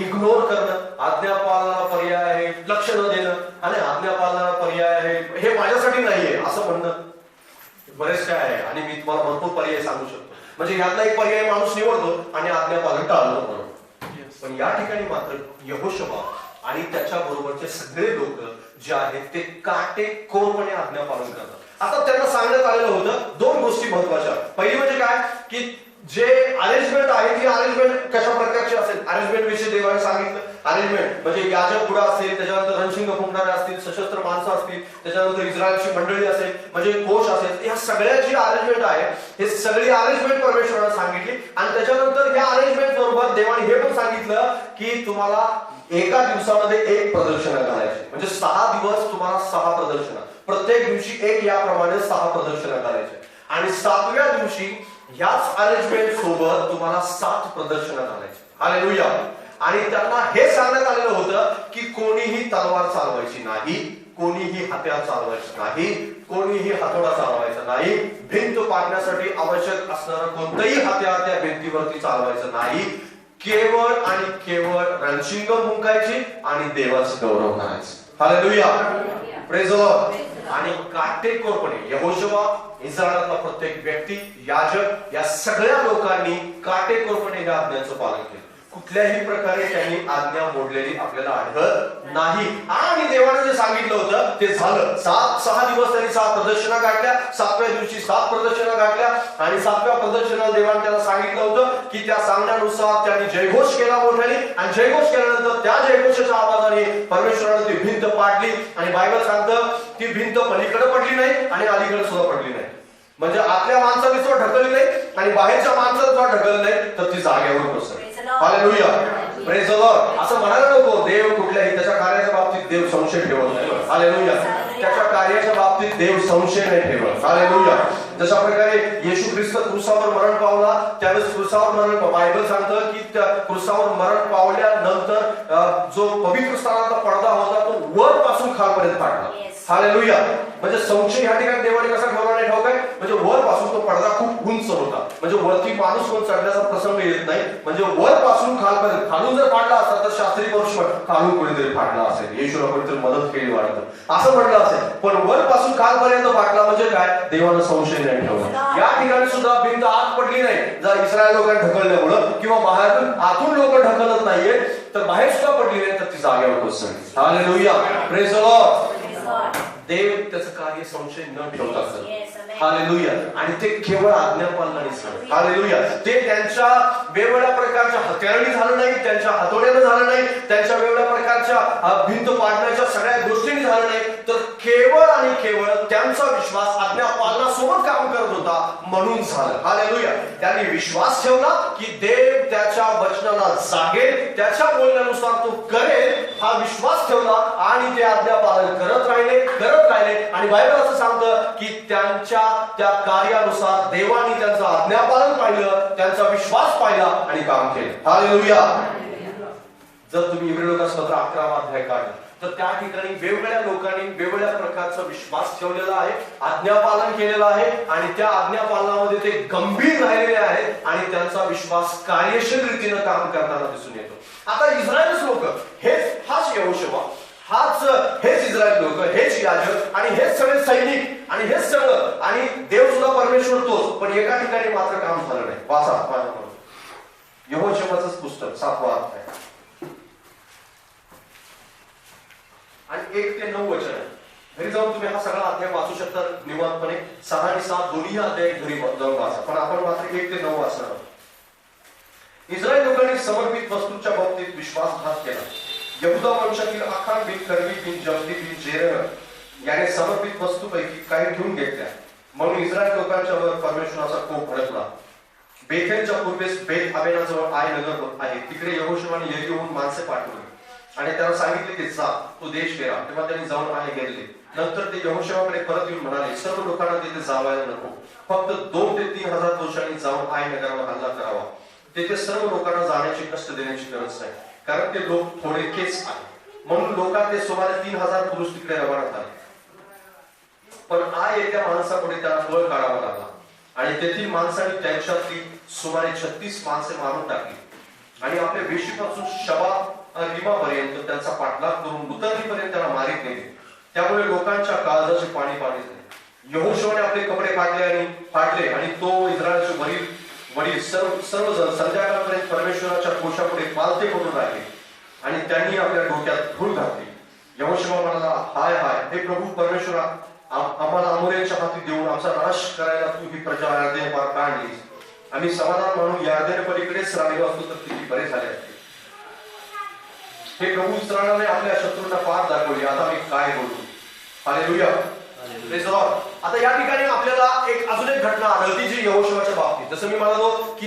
इग्नोर करणं, आज्ञापालनाला पर्याय आहे लक्ष न देणं आणि आज्ञापालनाला पर्याय आहे हे माझ्यासाठी नाहीये असं म्हणणं. बरेच काय आहे आणि मी तुम्हाला भरपूर पर्याय सांगू शकतो. म्हणजे यातला एक पर्याय माणूस निवडतो आणि आज्ञापालन टाळतो. पण या ठिकाणी मात्र यहोशुआ आणि त्याच्या बरोबरचे सगळे लोक जे आहेत ते काटेकोरपणे आज्ञापालन करतात. आता त्यांना सांगण्यात आलेलं होतं 2 गोष्टी महत्वाच्या. पहिली म्हणजे काय की जे अरेंजमेंट आहे ती अरेंजमेंट कशा प्रकारची असेल, अरेंजमेंट विषयी देवाने सांगितलं. अरेंजमेंट म्हणजे याजक पुढे असेल, त्याच्यानंतर रणशिंग फुंकणारे असतील, सशस्त्र माणसं असतील, त्याच्यानंतर इस्रायलची मंडळी असेल, म्हणजे कोश असेल, या सगळ्याची अरेंजमेंट आहे. हे सगळी अरेंजमेंट परमेश्वराने सांगितली आणि त्याच्यानंतर या अरेंजमेंट बरोबर देवाने हे पण सांगितलं की तुम्हाला एका दिवसामध्ये 1 प्रदर्शन करायचे. म्हणजे 6 दिवस तुम्हाला 6 प्रदर्शन, प्रत्येक दिवशी 1 याप्रमाणे 6 प्रदर्शन करायचे आणि 7व्या दिवशी ह्याच अरेंजमेंट सोबत तुम्हाला 7 प्रदर्शन करायचे. हालेलुया. आणि त्यांना हे सांगण्यात आलेलं होतं की कोणीही तलवार चालवायची नाही, कोणीही हत्यार चालवायचं नाही, कोणीही हातोडा चालवायचा नाही, भिंत पाडण्यासाठी आवश्यक असणारं कोणतंही हत्यार त्या भिंतीवरती चालवायचं नाही. केवळ आणि केवळ रणशिंग फुंकायची आणि देवाचं गौरव करायचं. हालेलुया. Praise the Lord. आणि काटेकोरपणे यहोशुआ, इस्रायलातला प्रत्येक व्यक्ती, याजक या सगळ्या लोकांनी काटेकोरपणे या आज्ञांचं पालन केलं. कुठल्याही प्रकारे त्यांनी आज्ञा मोडलेली आपल्याला आढळत नाही. आणि देवाने जे सांगितलं होतं ते झालं. 6 दिवस त्यांनी 6 प्रदर्शना गाठल्या, 7व्या दिवशी 7 प्रदर्शना गाठल्या आणि 7व्या प्रदर्शनाला देवाने त्याला सांगितलं होतं की त्या सांगण्यानुसार त्यांनी जयघोष केला मोठ्याने आणि जयघोष केल्यानंतर त्या जयघोषाच्या आवाजाने परमेश्वराने ती भिंत पाडली आणि बायबल सांगतं ती भिंत पलीकडे पडली नाही आणि अलीकडे सुद्धा पडली नाही. म्हणजे आतल्या माणसाने सुद्धा ढकलली नाही आणि बाहेरच्या माणसाने सुद्धा ढकलली नाही तर ती जागेवर बसली. हालेलुया. Praise the Lord. असं म्हणायला नको देव कुठल्याही त्याच्या कार्याच्या बाबतीत देव संशय ठेवत नाही. हालेलुया. त्याच्या कार्याच्या बाबतीत देव संशय नाही ठेवत. हालेलुया. जशा प्रकारे येशू ख्रिस्त क्रूसावर मरण पावला त्यावेळेस क्रूसावर मरण बायबल सांगतं की त्या क्रूसावर मरण पावल्यानंतर जो पवित्र स्थानाचा पडदा होता तो वर पासून खालपर्यंत फाटला. हालेलुया. म्हणजे संशय या ठिकाणी देवाने कसा ठेवला नाही ठाऊक आहे. म्हणजे वर पासून तो पडदा खूप उंच होता. म्हणजे वरती माणूस कोण चढण्याचा प्रसंग येत नाही. म्हणजे वर पासून खालपर्यंत खालून जर फाटला असता तर शास्त्री पुरुष खालून कोणीतरी फाटला असेल, येशूला कोणीतरी मदत केली वाटतं असं म्हटलं असेल. पण वर पासून खालपर्यंत फाटला म्हणजे काय, देवानं संशय नाही ठेवला. या ठिकाणी सुद्धा भिंत आत पडली नाही. जर इस्रायल लोकांनी ढकलल्यामुळं किंवा बाहेरून आतून लोक ढकलत नाहीये तर बाहेर सुद्धा पडली नाही तर ती जागेवर कोसळली. हालेलुया. Praise the Lord. देव त्याचं कार्य संशय न ठेवता करतो. हालेलुया. आणि ते केवळ आज्ञापालनाने झालं. हालेलुया. ते त्यांच्या वेगवेगळ्या प्रकारच्या हत्यारांनी झालं नाही, त्यांच्या हातोड्यानं झालं नाही, त्यांच्या वेगवेगळ्या प्रकारच्या भिंत पाडण्याच्या सगळ्या गोष्टींनी झालं नाही, तर केवळ आणि केवळ त्यांचा विश्वास आज्ञापालनासोबत काम करत होता म्हणून झालं. हालेलुया. त्यांनी विश्वास ठेवला की देव त्याच्या वचनाला जागेल, त्याच्या बोलण्यानुसार तो करेल हा विश्वास ठेवला आणि ते आज्ञापालन करत राहिले आणि बायबल असं सांगतं की त्यांच्या त्या कार्यानुसार देवाने त्यांचं आज्ञापालन पाहिलं, त्यांचा विश्वास पाहिला आणि काम केलं. हालेलुया. जर तुम्ही इब्री लोकांपत्र 11वा अध्याय काढला तर त्या ठिकाणी वेगवेगळ्या लोकांनी वेगवेगळ्या प्रकारचा विश्वास ठेवलेला आहे, आज्ञापालन केलेलं आहे आणि त्या आज्ञापालनामध्ये ते गंभीर राहिलेले आहेत आणि त्यांचा विश्वास कार्यशील रीतीने काम करताना दिसून येतो. आता इस्रायलच लोक हाच यहोशुवा, हेच इस्रायल लोक, हेच याजक आणि हेच सगळे सैनिक आणि हेच सगळं आणि देव सुद्धा परमेश्वर तोच, पण एका ठिकाणी मात्र काम झालं नाही. वाचा यहोशुवाचंच पुस्तक 7वा अध्याय आणि 1 ते 9 वचन आहे. घरी जाऊन तुम्ही हा सगळा अध्याय वाचू शकता निवांतपणे. 6 आणि 7 दोन्ही अध्याय घरी जाऊन वाचा, पण आपण मात्र 1 ते 9 वाचणार आहोत. इस्रायल लोकांनी समर्पित वस्तूंच्या बाबतीत विश्वासघात केला. यहुदा वंशातील आखान बिन कर्मी बिन जमदी बिन जेरह याने समर्पित वस्तूपैकी काही घेऊन घेतल्या, म्हणून इस्रायल लोकांच्या वर परमेश्वराचा कोप भडकला. बेथेलच्या पूर्वेस बेत आबेनाजवळ आय नगर आहे, तिकडे यहोशुवाने यरीहोहून माणसे पाठवली आणि त्याला सांगितले की जा, तो देश फेरा. तेव्हा त्यांनी जाऊन आय गेले. नंतर ते यहोशुवाकडे परत येऊन म्हणाले, सर्व लोकांना तिथे जावायला नको, फक्त 2 ते 3 हजार पुरुषांनी जाऊन आय नगरावर हल्ला करावा. तेथे सर्व लोकांना जाण्याची कष्ट देण्याची गरज नाही, कारण ते लोक थोडेकेच आहेत. म्हणून लोकांचे सुमारे 3000 पुरुष तिकडे रवाना झाले. पण आय येत्या माणसापुढे त्याला बळ काढावा लागला आणि तेथील माणसांनी त्यांच्यातली सुमारे 36 माणसे मारून टाकली आणि आपल्या वेशीपासून शबारीमापर्यंत त्यांचा पाठलाग करून उतरणीपर्यंत त्याला मारीत नेले. त्यामुळे लोकांच्या काळजाचे पाणी झाले. यहोशुवाने आपले कपडे फाटले आणि तो इस्रायलचे वडील सर्वजण संध्याकाळपर्यंत परमेश्वराच्या कोशापुढे पालथे पडून राहिले आणि त्यांनी आपल्या डोक्यात धूळ घातली. यहोशुवा म्हणाला, हाय हाय, हे प्रभू परमेश्वरा, आम्हाला अमोऱ्यांच्या हाती देऊन आमचा नाश करायला तू ही प्रजा यार्देन पार का आणलीस? आम्ही समाधान म्हणून यार्देन पलीकडेच राहिलो असतो तर किती बरे झाले असते. हे प्रभू इस्रायलाने आपल्या शत्रूंना पार दाखवली, आता मी काय बोलू? हालेलुया. आता या ठिकाणी आपल्याला अजून एक घटना आढळती जी यहोशुवाच्या बाबतीत. जसं मी म्हणालो की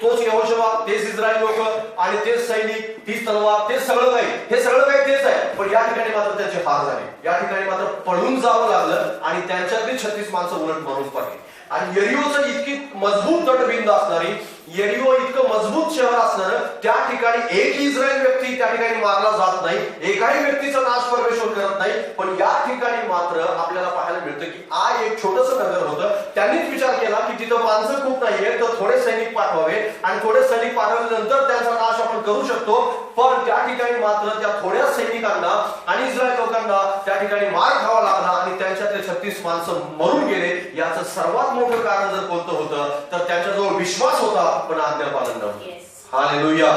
तोच यहोशुवा, तेच इस्रायल लोक आणि तेच सैनिक, तीच तलवार, तेच सगळं काही, हे सगळं काही तेच आहे. पण या ठिकाणी मात्र त्यांचे हार झाले. या ठिकाणी मात्र पळून जावं लागलं आणि त्यांच्यातली 36 माणसं उलट मारून पडली. आणि यरीहोचं इतकी मजबूत तटबिंद असणारी, यरीहो इतकं मजबूत शहर असणार, त्या ठिकाणी एक इस्रायल व्यक्ती त्या ठिकाणी मारला जात नाही, एकाही व्यक्तीचा नाश परमेश्वर करत नाही. पण या ठिकाणी मात्र आपल्याला पाहायला मिळतं की एक छोटस नगर होतं. त्यांनीच विचार केला की तिथं माणसं खूप नाहीये, तर थोडे सैनिक पाठवावे आणि थोडे सैनिक पाठवल्यानंतर त्यांचा नाश आपण करू शकतो. पण त्या ठिकाणी मात्र त्या थोड्या सैनिकांना आणि इस्रायल लोकांना त्या ठिकाणी मार खावा लागला आणि त्यांच्यातले 36 माणसं मरून गेले. याचं सर्वात मोठं कारण जर कोणतं होतं तर त्यांच्याजवळ विश्वास होता पण आज्ञापालन नव्हतं. हालेलुया.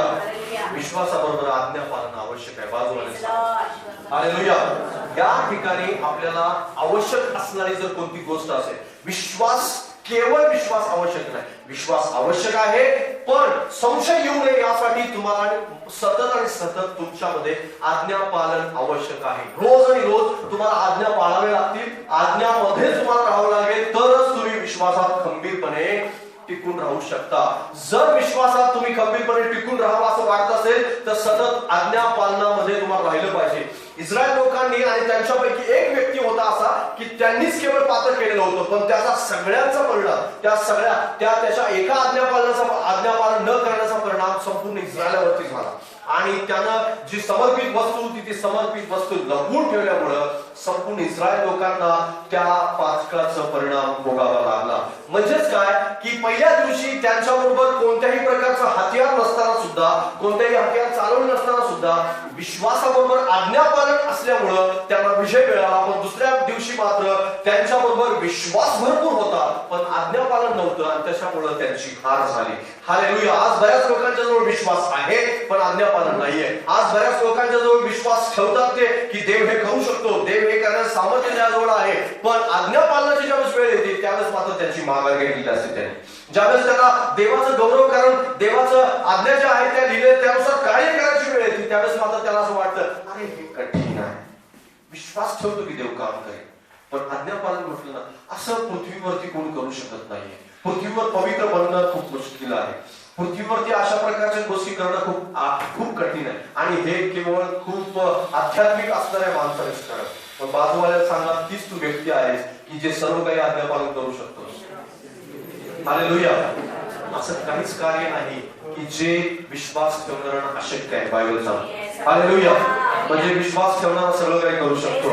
विश्वासाबरोबर आज्ञापालन आवश्यक आहे. बाजूला हालेलुया. या ठिकाणी आपल्याला आवश्यक असणारी जर कोणती गोष्ट असेल, विश्वास, केवळ विश्वास आवश्यक नाही, विश्वास आवश्यक आहे, पण संशय येऊ नये यासाठी तुम्हाला सतत आणि सतत तुमच्यामध्ये आज्ञापालन आवश्यक आहे. रोज आणि रोज तुम्हाला आज्ञा पाळावे लागतील. आज्ञामध्ये तुम्हाला राहावं लागेल, तरच तुम्ही विश्वासात खंबीरपणे टिकून राहू शकता. जर विश्वासात तुम्ही खंबीरपणे टिकून राहावं असं वाटत असेल तर सतत आज्ञा पालनामध्ये तुम्हाला राहिलं पाहिजे. इस्रायल लोकांनी आणि त्यांच्यापैकी एक व्यक्ती होता असा की त्यांनीच केवळ पात्र केलेलं होतं, पण त्याचा सगळ्यांचा परिणाम, त्याच्या एका आज्ञापालन न करण्याचा परिणाम संपूर्ण इस्रायलावरती झाला. आणि त्यानं जी समर्पित वस्तू ती समर्पित वस्तू लपवून ठेवल्यामुळं संपूर्ण इस्रायल लोकांना त्या पातकाचा परिणाम भोगावा लागला. म्हणजेच काय की पहिल्या दिवशी त्यांच्याबरोबर कोणत्याही प्रकारचं हत्यार नसताना सुद्धा, कोणत्याही हत्यार चालवलं नसताना सुद्धा विश्वासाबरोबर आज्ञापालन असल्यामुळं त्यांना विजय मिळाला. पण दुसऱ्या दिवशी मात्र त्यांच्याबरोबर विश्वास भरपूर होता पण आज्ञापालन नव्हतं आणि त्याच्यामुळं त्यांची हार झाली. हालेलुया. आज बऱ्याच लोकांच्या जवळ विश्वास आहे पण आज्ञापालन नाहीये. आज बऱ्याच लोकांच्या जवळ विश्वास ठेवतात ते की देव हे करू शकतो, देव हे करण्यास सामर्थ्य त्याजवळ आहे, पण आज्ञापालनाची ज्यावेळेस वेळ येते त्यावेळेस मात्र त्यांची माघार घेतलेली असते. त्याने ज्यावेळेस त्याला देवाचं गौरव करून देवाचं आज्ञा ज्या आहेत त्या लिहिले त्यानुसार कार्य करायची वेळ येते त्यावेळेस मात्र त्याला असं वाटतं अरे हे कठीण आहे. विश्वास ठेवतो की देव काम करेल, पण आज्ञापालन म्हटलं ना असं पृथ्वीवरती कोण करू शकत नाहीये. पृथ्वीवर पवित्र बनणं खूप मुश्किल आहे. पृथ्वीवरती अशा प्रकारच्या गोष्टी करणं खूप कठीण आहे आणि हे केवळ खूप आध्यात्मिक असणाऱ्या माणसानेच करणं. पण बाजूवाल्याला सांगा तीच तू व्यक्ती आहेस की जे सर्व काही आज्ञापालन करू शकतो. हालेलुया. असं काहीच कार्य नाही की जे विश्वास ठेवणाऱ्यांना अशक्य आहे बायबल सांगतो. हालेलुया. म्हणजे विश्वास ठेवणारा सगळं काही करू शकतो.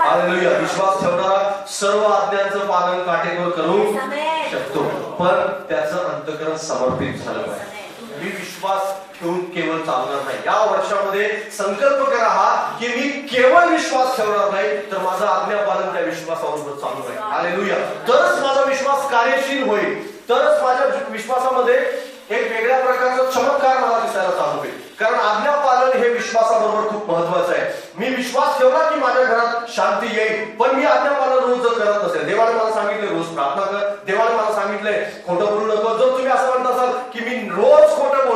हालेलुया. विश्वास ठेवणारा सर्व आज्ञांचं पालन काटेकोर करू शकतो, पण त्याचं अंतःकरण समर्पित झालं पाहिजे. मी विश्वास ठेवून केवळ चालणार नाही. या वर्षामध्ये संकल्प करा हा की मी केवळ विश्वास ठेवणार नाही, तर माझा आज्ञापालन त्या विश्वासावर चालू राहील. हालेलुया. तरच माझा विश्वास कार्यशील होईल, तरच माझ्या विश्वासामध्ये एक वेगळ्या प्रकारचा चमत्कार मला दिसायला चालू होईल. कारण आज्ञापालन हे विश्वासाबरोबर खूप महत्वाचं आहे. मी विश्वास ठेवला की माझ्या घरात शांती येईल, पण मी आज्ञापालन रोज जर करत नसेल, देवाने मला सांगितले रोज प्रार्थना कर, देवाने मला सांगितलंय खोटं बोलू नको, जर तुम्ही असं म्हणत असाल की मी रोज खोटं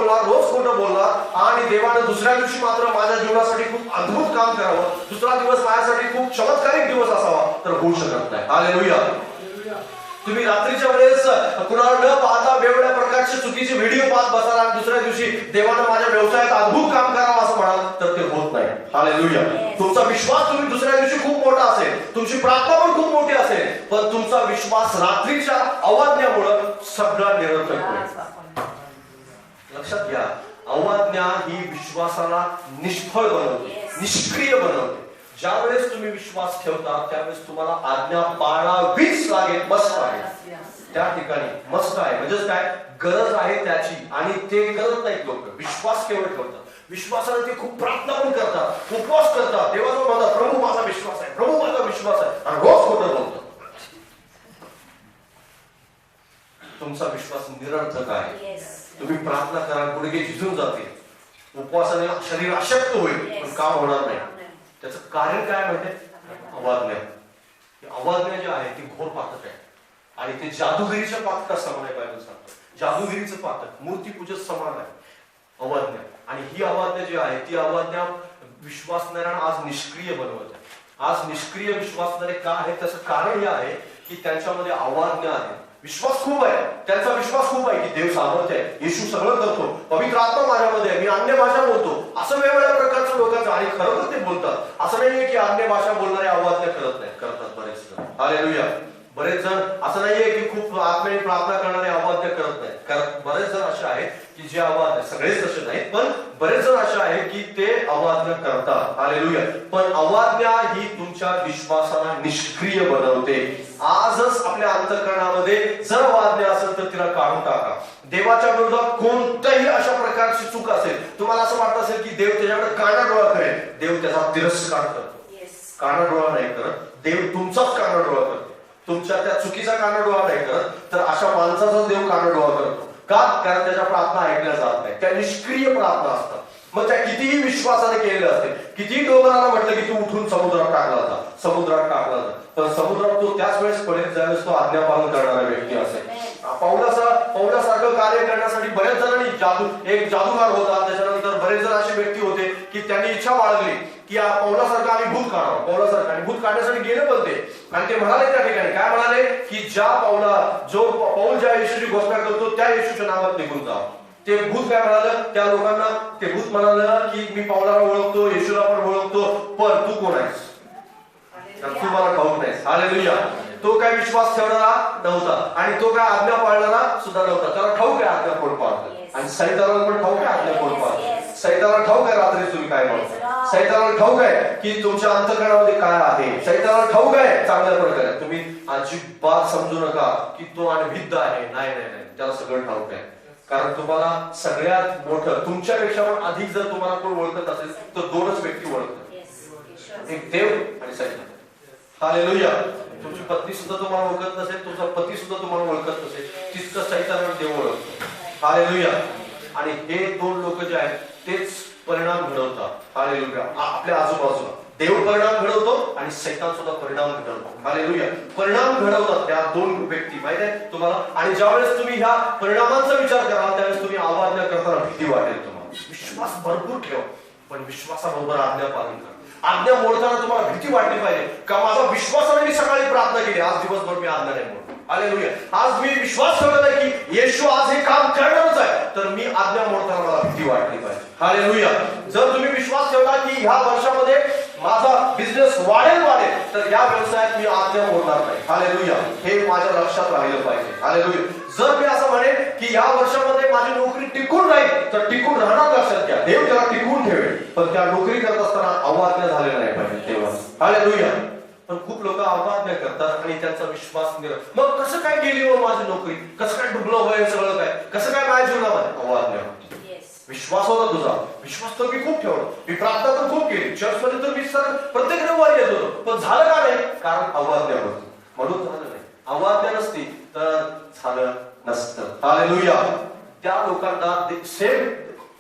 बोलणार आणि देवाने दुसऱ्या दिवशी मात्र माझ्या जीवनासाठी खूप अद्भुत काम करावं, दुसरा दिवस माझ्यासाठी खूप चमत्कारिक दिवस असावा, तर होऊ शकत नाही. हालेलुया. तुम्ही रात्रीच्या वेळेस कुणाला न पाहता वेगवेगळ्या प्रकारचे चुकीचे व्हिडिओ पाहत बसाल आणि दुसऱ्या दिवशी देवानं माझ्या व्यवसायात अद्भुत काम करावं असं म्हणाल, तर ते होत नाही. हालेलुया. तुमचा विश्वास तुम्ही दुसऱ्या दिवशी खूप मोठा असेल, तुमची प्रार्थना पण खूप मोठी असेल, पण तुमचा विश्वास रात्रीच्या अवाज्ञामुळे सगळा निरर्थक होईल. लक्षात घ्या, अवाज्ञा ही विश्वासाला निष्फळ बनवते, निष्क्रिय बनवते. ज्या वेळेस तुम्ही विश्वास ठेवता त्यावेळेस तुम्हाला आज्ञा पाळावीच लागेल. मस्त आहे त्या ठिकाणी, मस्त आहे म्हणजेच काय, गरज आहे त्याची, आणि ते करत नाहीत लोक. विश्वास केवळ ठेवतात, विश्वासाने ते खूप प्रार्थना पण करतात, उपवास करतात, देवाजवळ म्हणतात प्रभू माझा विश्वास आहे, प्रभू माझा विश्वास आहे, आणि रोज खोटं बोलतात. तुमचा विश्वास निरर्थक आहे. तुम्ही प्रार्थना करा, गुडघे झिजून जातील, उपवासाने शरीर अशक्त होईल, पण काम होणार नाही. त्याचं कारण काय माहितीये? अवाज्ञा. अवाज्ञा जी आहे ती घोर पातक आहे, आणि ते जादूगिरीच्या पातका समान आहे. बायबल सांगतो जादूगिरीचं पातक, मूर्तीपूजक समान आहे अवाज्ञा. आणि ही अवाज्ञा जी आहे ती अवाज्ञा विश्वासणाऱ्यांना आज निष्क्रिय बनवत आहे. आज निष्क्रिय विश्वासणारे का आहे? त्याचं कारण हे आहे की त्यांच्यामध्ये अवाज्ञा आहे. विश्वास खूप आहे, त्यांचा विश्वास खूप आहे की देव सामर्थ्य आहे, येशू सगळं करतो, पवित्र आत्मा माझ्यामध्ये आहे, मी अन्य भाषा बोलतो, असं वेगवेगळ्या प्रकारचं लोकांचं. आणि खरं तर ते बोलतात. असं नाहीये की अन्य भाषा बोलणारे अवाज्ञा करत नाही, करतात बरेच जण. हालेलुया. बरेच जण असं नाहीये की खूप आत्म्याने प्रार्थना करणारे अवाज्ञा करत नाही, कारण बरेच जण असे आहेत की जे अवाज्ञा, सगळेच असे नाहीत पण बरेच जण असे आहेत की ते अवाज्ञा करतात. हालेलुया. पण अवाज्ञा ही तुमच्या विश्वासाला निष्क्रिय बनवते. आजच आपल्या अंतःकरणामध्ये जर अवाज्ञा असेल तर तिला काढून टाका. देवाच्या विरोधात कोणत्याही अशा प्रकारची चूक असेल, तुम्हाला असं वाटत असेल की देव त्याच्याकडे काना डोळा करेल, देव त्याचा तिरस्कार करतो. काना डोळा नाही करत, देव तुमचाच काना डोळा करतो. तुमच्या त्या चुकीचा कानाडोळा नाही करत, तर अशा माणसाचा देव कानाडोळा करतो. का? कारण त्याच्या प्रार्थना ऐकल्या जात नाही, त्या निष्क्रिय प्रार्थना असतात. मग त्या कितीही विश्वासाने केलेल्या असते, कितीही डोंगराला म्हटलं की तू उठून समुद्रात टाकला होता, समुद्रात टाकला होता, पण समुद्रात तो त्याच वेळेस पडेल ज्यावेळेस तो आज्ञापालन करणारा व्यक्ती असेल. पौलासारखं कार्य करण्यासाठी बरेच जणांनी एक जादूगार होता, त्याच्यानंतर बरेच जण असे व्यक्ती होते की त्यांनी इच्छा बाळगली की पौलासारखं आम्ही भूत काढावं. पौलासारखं आणि भूत काढण्यासाठी गेले पण ते, आणि ते म्हणाले त्या ठिकाणी काय म्हणाले की पौल ज्या येशूची घोषणा करतो त्या येशूच्या नावात निघून जा. ते भूत काय म्हणालं त्या लोकांना? ते भूत म्हणालं की मी पौलाला ओळखतो, येशूला पण ओळखतो, पण तू कोण आहेस? तू मला ठाऊक नाहीस. हालेलुया. तो काय विश्वास ठेवणारा नव्हता, आणि तो काय आज्ञा पाळणारा सुद्धा नव्हता. त्याला ठाऊक आहे आज्ञा कोण पाळतो, आणि सैतानाला पण ठाऊक आहे आज्ञा कोण पाळतो. सैतानाला ठाऊक आहे रात्री तुम्ही काय म्हणता, सैतानाला ठाऊक आहे की तुमच्या अंतःकरणामध्ये काय आहे, सैतानाला ठाऊक आहे चांगल्या प्रकारे. तुम्ही अजिबात समजू नका की तो अनभिद्ध आहे. नाही नाही नाही, त्याला सगळं ठाऊक आहे. कारण तुम्हाला सगळ्यात मोठं, तुमच्यापेक्षा पण अधिक जर तुम्हाला कोण ओळखत असेल तर दोनच व्यक्ती ओळखतात, एक देव आणि सैतान. हालेलुया. तुमची पत्नी सुद्धा तुम्हाला ओळखत नसेल, तुमचा पती सुद्धा तुम्हाला ओळखत नसेल, तितकं सैतान आणि देव ओळखतो. हालेलुया. आणि हे दोन लोक जे आहेत तेच परिणाम घडवतात. हालेलुया. आपल्या आजूबाजूला देव परिणाम घडवतो आणि सैतान सुद्धा परिणाम घडवतो. हालेलुया. परिणाम घडवतात त्या दोन व्यक्ती, माहित आहे तुम्हाला. आणि ज्यावेळेस तुम्ही ह्या परिणामांचा विचार कराल त्यावेळेस तुम्ही अवाज्ञा करताना भीती वाटेल तुम्हाला. विश्वास भरपूर ठेवा, पण विश्वासाबरोबर आज्ञा पालन करा. आज्ञा मोडताना तुम्हाला भीती वाटली पाहिजे का माझा विश्वासाने मी सकाळी प्रार्थना केली, आज दिवसभर मी आज्ञा नाही मोडतो. हालेलुया. आज मी विश्वास ठेवला आहे की येशू आज हे काम करणारच आहे, तर मी आज्ञा मोडताना मला भीती वाटली पाहिजे. हालेलुया. जर तुम्ही विश्वास ठेवला की ह्या वर्षामध्ये माझा बिझनेस वाढेल तर या व्यवसायात मी आज्ञा मोडणार नाही. हालेलुया. हे माझ्या लक्षात राहिलं पाहिजे. हालेलुया. जर मी असं म्हणेन की या वर्षामध्ये माझी नोकरी टिकून राहील तर टिकून राहणार, लक्षात घ्या. देव त्याला टिकून ठेवेल, पण त्या नोकरी करत असताना अवाज्ञा झालेला नाही पाहिजे तेव्हा. हालेलुया. पण खूप लोक अवमान्य करतात आणि त्यांचा विश्वास मग कसं काय गेली हो माझी नोकरी, कसं काय डुबलं होय सगळं काय, कसं काय माझ्या जीवनामध्ये अवमान्य. विश्वास होता तुझा, विश्वास तर मी खूप ठेवला, मी प्रार्थना तर खूप केली, चर्च मध्ये तर मी प्रत्येक रविवारी येत होतो, पण झालं का नाही, कारण अवमान्य होतं म्हणून झालं नाही. अवमान्य नसती तर झालं नसतं. हालेलुया. त्या लोकांना सेम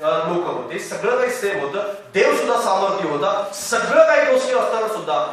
लोक होते, सगळं काही सेम होतं, देव सुद्धा सामर्थ्य होता, सगळं काही गोष्टी असताना सुद्धा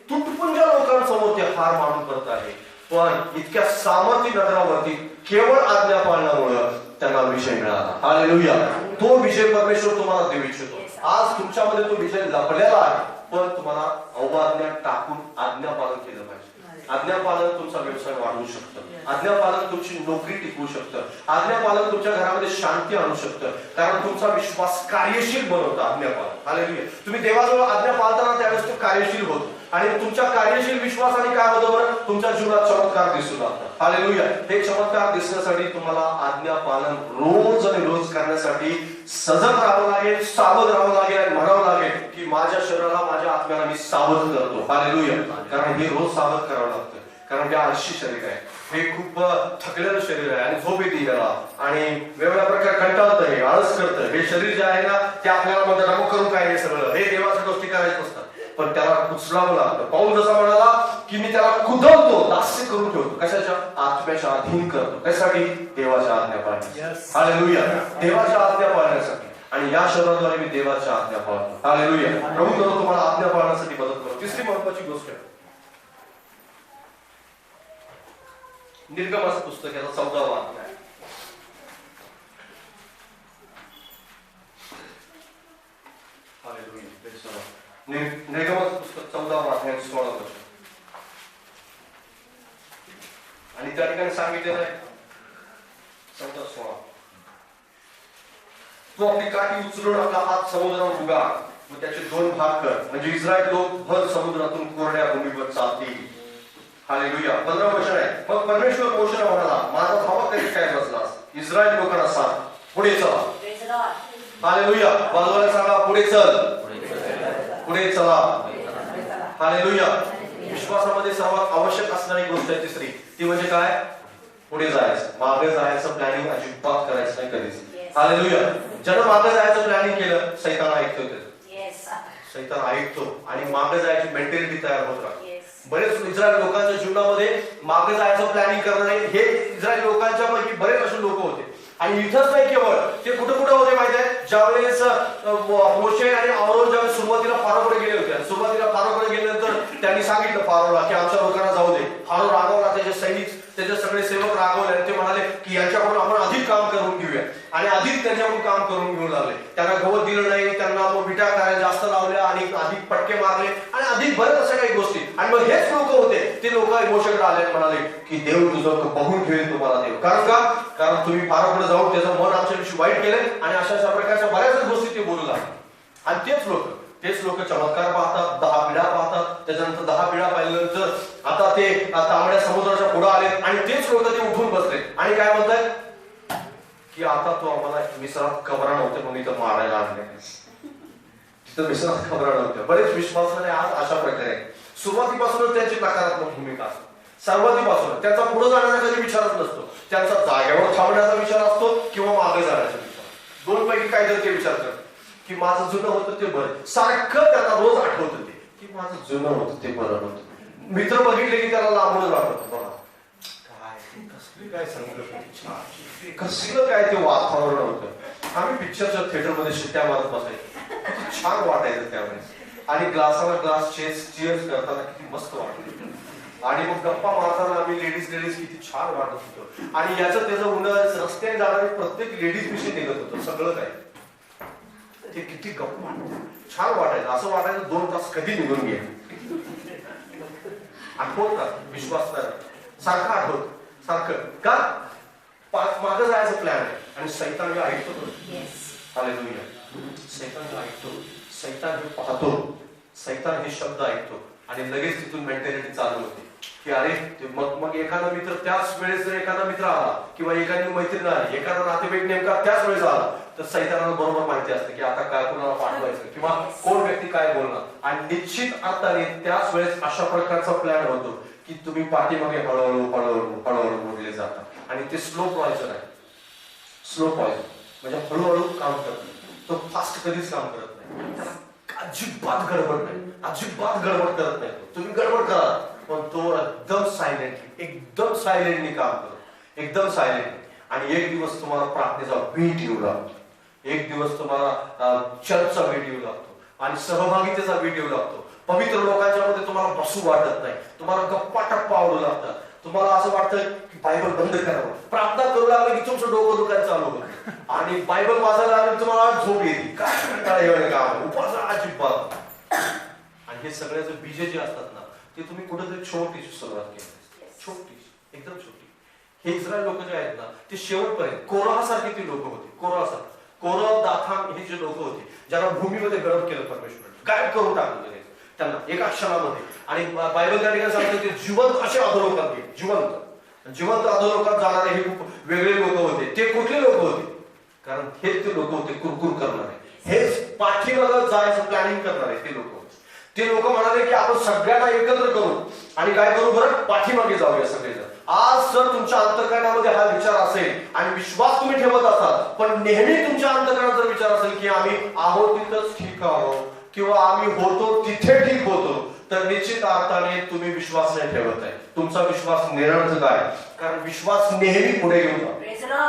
तुटपुंज लोकांसमोर ते हार मानून करत आहे. पण इतक्या सामर्थ्य नगरावरती केवळ आज्ञा पाळण्यामुळे त्यांना विजय मिळाला. हालेलुया. तो विजय परमेश्वर तुम्हाला देऊ इच्छितो. आज तुमच्यामध्ये तो विजय लपलेला आहे, पण तुम्हाला अवज्ञा टाकून आज्ञा पालन केलं पाहिजे. आज्ञापालन तुमचा व्यवसाय वाढवू शकतं, आज्ञापालन तुमची नोकरी टिकवू शकतं, आज्ञापालन तुमच्या घरामध्ये शांती आणू शकतं, कारण तुमचा विश्वास कार्यशील बनवतं आज्ञापालन. हालेलुया. तुम्ही देवाजवळ आज्ञा पाळताना त्यावेळेस तो कार्यशील होतो आणि तुमच्या कार्यशील विश्वासाने काय होतं बरं, तुमच्या जीवनात चमत्कार दिसू लागतात. हालेलुया. हे चमत्कार दिसण्यासाठी तुम्हाला आज्ञा पालन रोज आणि रोज करण्यासाठी सजग राहावं लागेल, सावध राहावं लागेल आणि म्हणावं लागेल की माझ्या शरीराला, माझ्या आत्म्याला मी सावध करतो. हालेलुया. कारण हे रोज सावध करावं लागतं, कारण हे आळशी शरीर आहे, हे खूप थकलेलं शरीर आहे आणि झोप येते याला आणि वेगवेगळ्या प्रकारे कंटाळतं, हे आळस करतं. हे शरीर जे आहे ना ते आपल्याला म्हणतात नको करू काय, हे सगळं हे देवाच्या गोष्टी करायचं नसतात, पण त्याला उचलावं लागतं. पाऊल जसा म्हणाला की मी त्याला कुदवतो, दास्य करून ठेवतो, कशाच्या, आत्म्याच्या अधीन करतो. कशासाठी, देवाच्या आज्ञा पाळण्यासाठी. हालेलुया. देवाच्या आज्ञा पाळण्यासाठी. आणि या शब्दाद्वारे मी देवाच्या आज्ञा पाळतो. हालेलुया. प्रभू करो तुम्हाला आज्ञा पाळण्यासाठी मदत करो. तिसरी महत्वाची गोष्ट आहे निर्गमाचं पुस्तक, याचा 14वा अध्याय. हालेलुया. निर्गमाचं पुस्तक 14वा अध्याय 16 वचन. आणि त्या ठिकाणी सांगितलेलं आहे 14:16, तू आपली काठी उचलून आपला हात समुद्रावर उगा व त्याचे 2 भाग कर, म्हणजे इस्रायल लोक भर समुद्रातून कोरड्या भूमीवर चालतील. हालेलुया. 15 वचन आहे. मग परमेश्वर मोशेला म्हणाला, माझा भावा कधी काय बसलास, इस्रायल लोकांना सांग पुढे चला. हालेलुया. बाजूला सांगा पुढे चल, पुढे चला. हालेलुया. विश्वासामध्ये सर्वात आवश्यक असणारी गोष्ट आहे तिसरी, ती म्हणजे काय, पुढे जायचं. मागे जायचं प्लॅनिंग अजिबात करायचं नाही कधीच. हालेलुया. ज्यानं मागे जायचं प्लॅनिंग केलं, सैतान ऐकतो, सैतान ऐकतो आणि मागे जायची मेंटॅलिटी तयार होत राहते. बरेच इस्रायल लोकांच्या जीवनामध्ये मागे जायचं प्लॅनिंग करणारे हे इस्रायल लोकांच्या पैकी बरेच असे लोक होते. आणि इथंच नाही, केवळ ते कुठे कुठे होते माहिती आहे, ज्यावेळेस मोशे आणि आरोन ज्यावेळेस सुरुवातीला फारोकडे गेले होते, सुरुवातीला फारोकडे गेल्यानंतर त्यांनी सांगितलं फारोला की आमच्या लोकांना जाऊ दे. फारो रागवला, त्याचे सैनिक, त्याचे सगळे सेवक रागवले आणि ते म्हणाले की यांच्याकडून आपण अधिक काम करून घेऊया आणि अधिक त्यांच्याकडून काम करून घेऊ लागले. त्यांना गवत दिलं नाही, त्यांना विटा करायला जास्त लावल्या आणि अधिक पटके मारले आणि अधिक बरेच अशा काही गोष्टी. आणि मग हेच लोक होते, ते लोक मोशेकडे आले आणि म्हणाले की देव तुझं बघून ठेवेल तुम्हाला देव. कारण का, कारण तुम्ही फारोकडे जाऊन त्याचं मन आमच्याविषयी वाईट केलं आणि अशा प्रकारच्या बऱ्याच गोष्टी ते बोलू लागले. आणि तेच लोक चमत्कार पाहतात, 10 पिढ्या पाहतात, त्याच्यानंतर 10 पिढ्या पाहिल्यानंतर आता ते तांबड्या समुद्राच्या पुढे आले आणि तेच लोक ते उठून बसले आणि काय म्हणतात की आता तो आम्हाला मिसरात खबरा नव्हते म्हणून इथं मारायला आणले. तिथं मिसरात खबरा नव्हत्या. बरेच विश्वासाने आज अशा प्रकारे सुरुवातीपासूनच त्यांची नकारात्मक भूमिका असते. सुरुवातीपासून त्यांचा पुढे जाण्याचा कधी विचारच नसतो, त्यांचा जागेवर थांबण्याचा विचार असतो किंवा मागे जाण्याचा विचार. 2 पैकी काहीतरी ते विचार करतात की माझं जुनं होतं ते बरं. सारखं त्यांना रोज आठवतं ते की माझं जुनं होतं ते बरं होतं. मित्र बघितले की त्याला लांबूनच वाटत, बघा काय कसली काय संगत, कसलं काय ते वातावरण होतं. आम्ही पिक्चरच्या थिएटरमध्ये शिट्ट्या मारत बसायचो, किती छान वाटायचं त्यावेळेस. आणि ग्लासाला ग्लास चीअर्स करताना किती मस्त वाटत. आणि मग गप्पा मारताना आम्ही लेडीज किती छान वाटत होतो. आणि याचं त्याचं उन्हाळ्यात रस्त्याने जाणारे प्रत्येक लेडीज विषयी निघत होतं सगळं काय. ते किती गप्पा छान वाटायचं, असं वाटायचं 2 तास कधी निघून गेले. आठवतात, विश्वास नाही, सारखं आठवत, सारखं का मागे जायचं प्लॅन आहे. आणि सैतान हे ऐकतो. हालेलुया. सैतान हे ऐकतो, सैतान हे पाहतो, सैतान हे शब्द ऐकतो आणि लगेच तिथून मेंटॅलिटी चालू होते की अरे मग एखादा मित्र त्याच वेळेस जर एखादा मित्र आला किंवा एखादी मैत्रीण आली, एखादा नातेवाईक नेमका त्याच वेळेस आला तर सैतानाला बरोबर माहिती असते की आता काय कोणाला पाठवायचं किंवा कोण व्यक्ती काय बोलणार आणि निश्चित अर्थाने त्याच वेळेस अशा प्रकारचा प्लॅन होतो की तुम्ही पाठीमागे हळूहळू बोलले जातात आणि ते स्लो पॉइझन आहे. स्लो पॉइझन म्हणजे हळूहळू काम करत नाही, तो फास्ट कधीच काम करत नाही, त्याला अजिबात गडबड नाही, अजिबात गडबड करत नाही. तुम्ही गडबड करा पण तो एकदम सायलेंटली काम करतो, एकदम सायलेंटली. आणि एक दिवस तुम्हाला प्रार्थनेचा बीट येऊ लागतो, एक दिवस तुम्हाला चर्चचा बीट येऊ लागतो आणि सहभागितेचा बीट येऊ लागतो. पवित्र लोकांच्या मध्ये तुम्हाला बसू वाटत नाही, तुम्हाला गप्पा टप्पा आवडू लागतात, तुम्हाला असं वाटतं की बायबल बंद करावं. प्रार्थना करू लागलं की तुमचं डोकं दुखायला चालू होतं आणि बायबल वाचायला लागलं की तुम्हाला झोप येते. काय काम उपास अजिबात. आणि हे सगळ्याचे बीजे जे असतात ना ते तुम्ही कुठेतरी छोटीशी सुरुवात केली, छोटीशी, एकदम छोटी. हे इस्रायल लोक जे आहेत ना ते शेवटपर्यंत कोरासारखे ते लोक होते. कोरह दाथान हे जे लोक होते ज्यांना भूमीमध्ये गडप केलं परमेश्वराने, गायब करून टाकलं त्यांना एका क्षणामध्ये. आणि बायबल त्या ठिकाणी सांगतो ते जिवंत असे अधोलोकात गेले. जिवंत अधोलोकात जाणारे हे खूप वेगळे लोक होते. ते कुठले लोक होते? कारण हेच ते लोक होते कुरकुर करणारे, हेच पाठीमागं जायचं प्लॅनिंग करणारे ते लोक होते. ते लोक म्हणाले की आपण सगळ्यांना एकत्र करू आणि काय करू बरं, पाठीमागे जाऊया सगळेजण. आज जर तुमच्या अंतःकरणामध्ये हा विचार असेल आणि विश्वास तुम्ही ठेवत असाल पण नेहमी तुमच्या अंतःकरणात जर विचार असेल की आम्ही आहोत तिथंच ठीक आहोत किंवा आम्ही होतो तिथे ठीक होतो तर निश्चित अर्थाने तुम्ही विश्वास नाही ठेवत आहे, तुमचा विश्वास निरर्थक आहे. कारण विश्वास नेहमी पुढे घेऊन जातो,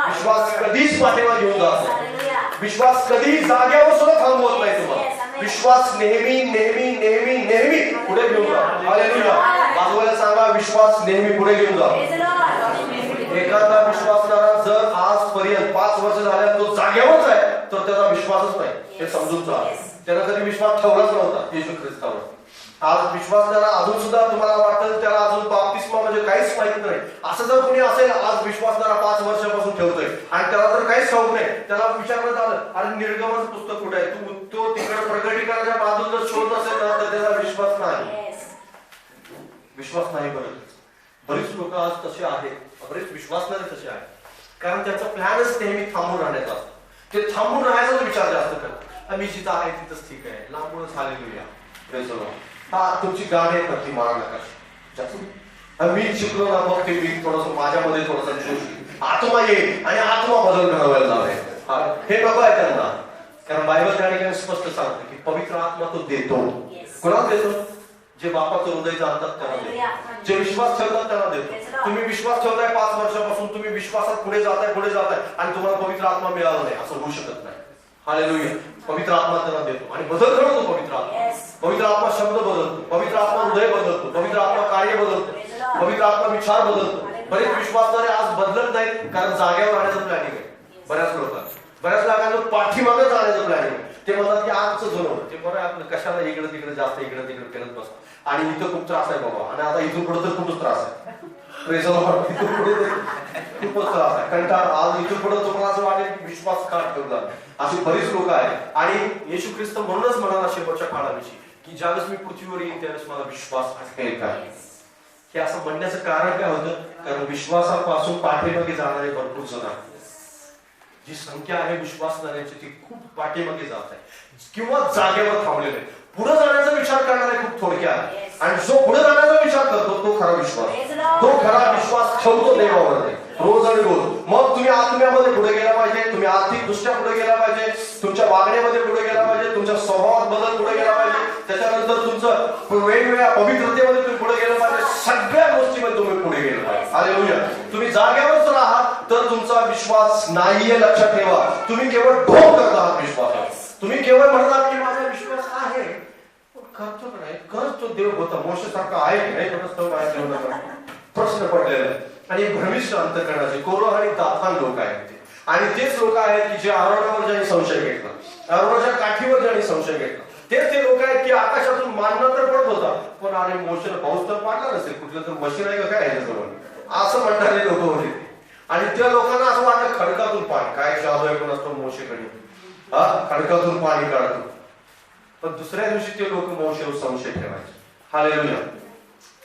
विश्वास कधीच पाठीमागे घेऊन जातो, विश्वास कधी जाग्यावर सुद्धा थांबवत नाही तुम्हाला. विश्वास नेहमी नेहमी नेहमी नेहमी पुढे घेऊन जातो. हालेलुया. बाजूला सांगा विश्वास नेहमी पुढे घेऊन जातो. एखादा विश्वासणारा जर आजपर्यंत 5 वर्ष झाल्या तो जाग्यावरच आहे तर त्याचा विश्वासच नाही, हे समजून जा. त्याला कधी विश्वास ठेवलाच नव्हता येशू ख्रिस्तावर. आज विश्वासणारा अजून सुद्धा तुम्हाला वाटेल त्याला अजून बाप्तिस्मा म्हणजे काहीच माहित नाही असं जर कोणी असेल आज विश्वासणारा 5 वर्षापासून ठेवतोय आणि त्याला जर काहीच ठाऊक नाही, त्याला विचारण्यात आलं अरे निर्गमन पुस्तक कुठे आहे, तू तो तिकडे प्रकटीकरणाच्या बाजूला जर शोधत असेल ना तर त्याला विश्वास नाही, विश्वास नाही. बरीच लोक आज तसे आहेत, बरेच विश्वासणारे तसे आहेत कारण त्यांचा प्लॅनच नेहमी थांबून राहण्याचा असतो. ते थांबून राहायचा विचार जास्त करतात. मी जिथं आहे तिथंच ठीक आहे, लांबूनच हालेलुया, प्रेज द लॉर्ड. हा तुमची गाणी आहे ती मारा नका. मी शिकलो ना मग ते मी थोडस माझ्यामध्ये थोडासा जोश आत्मा येईल आणि आत्मा बदल घडवायला लावेल, हे नको आहे त्यांना. कारण बायबल त्या ठिकाणी स्पष्ट सांगते की पवित्र आत्मा तो देतो. कोणाला देतो? जे बापाचं हृदय जाणतात त्यांना देतो, जे विश्वास ठेवतात त्यांना देतो. तुम्ही विश्वास ठेवताय 5 वर्षापासून, तुम्ही विश्वासात पुढे जाताय आणि तुम्हाला पवित्र आत्मा मिळाला नाही असं होऊ शकत नाही. हालेलुया. पवित्र आत्मा त्यांना देतो आणि बदल घडवतो पवित्र आत्मा. पवित्र आत्मा शब्द बदलतो, पवित्र आत्मा हृदय बदलतो, पवित्र आत्मा कार्य बदलतो, पवित्र आत्मा विचार बदलतो. बरेच विश्वासणारे आज बदलत नाहीत कारण जागेवर राहण्याचं प्लॅनिंग आहे बऱ्याच लोकांचं पाठीमागे जाण्याचं प्लॅनिंग आहे. ते म्हणतात की आजचं जुनं ते बरं आपलं कशाला इकडे तिकडे जास्त इकडे तिकडे करत बसतो आणि इथं खूप त्रास आहे बाबा आणि आता इथून पुढे तर खूपच त्रास आहे. इथून पुढे खूपच त्रास आहे, कंटाळा. आज इथून पुढे तुम्हाला असं वाटेल की विश्वास का ठेवला, अशी बरीच लोक आहेत. आणि येशू ख्रिस्त म्हणूनच म्हणाला शेवटच्या काळाविषयी की ज्यावेळेस मी पृथ्वीवर येईन त्यावेळेस मला विश्वास असेल का. हे असं म्हणण्याचं कारण काय होतं, कारण विश्वासापासून पाठीमागे जाणारे भरपूर जण आहेत. जी संख्या आहे विश्वासणाऱ्यांची ती खूप पाठीमागे जात आहे किंवा जागेवर थांबलेले. पुढे जाण्याचा विचार करणारे खूप थोडके आहे आणि जो पुढे जाण्याचा विचार करतो तो खरा विश्वास, तो खरा विश्वास ठेवतो देवावर रोज आणि रोज. मग तुम्ही आत्म्यामध्ये पुढे गेला पाहिजे, तुम्ही आर्थिक दृष्ट्या पुढे गेला पाहिजे, तुमच्या वागण्यामध्ये पुढे गेला पाहिजे, तुमच्या स्वभावात बदल पुढे गेला पाहिजे, त्याच्यानंतर तुमचं वेगवेगळ्या पवित्रतेमध्ये तुम्ही पुढे गेलं पाहिजे, सगळ्या गोष्टीमध्ये तुम्ही पुढे गेलं पाहिजे. हालेलुया. तुम्ही जागेवर जर आहात तर तुमचा विश्वास नाहीये, लक्षात ठेवा. तुम्ही केवळ ढोंग करत आहात विश्वासात. तुम्ही केवळ म्हणतात की माझा विश्वास आहे, करतो का नाही, करतो देव होता मोशेसारखा आहे की नाही, प्रश्न पडलेला आहे. आणि भ्रमिष्ठ अंतःकरणाचे कोरह आणि दाथान लोक आहेत ते. आणि तेच लोक आहेत की जे आरोनावर ज्यांनी संशय घेतला, आरोनाच्या काठीवर ज्यांनी संशय घेतला, तेच ते लोक आहेत की आकाशातून मानना तर पडत होता पण अरे मोशेला पाऊस तर पाडला नसेल, कुठलं तर मशीन आहे का काय ह्याच्याजवळ असं म्हणणारे लोक होते. आणि त्या लोकांना असं वाटलं खडकातून पाणी, काय जादू आहे पण असतो मोशेकडे, खडकातून पाणी काढतो. पण दुसऱ्या दिवशी ते लोक मोशेवर संशय ठेवायचे. हालेलुया.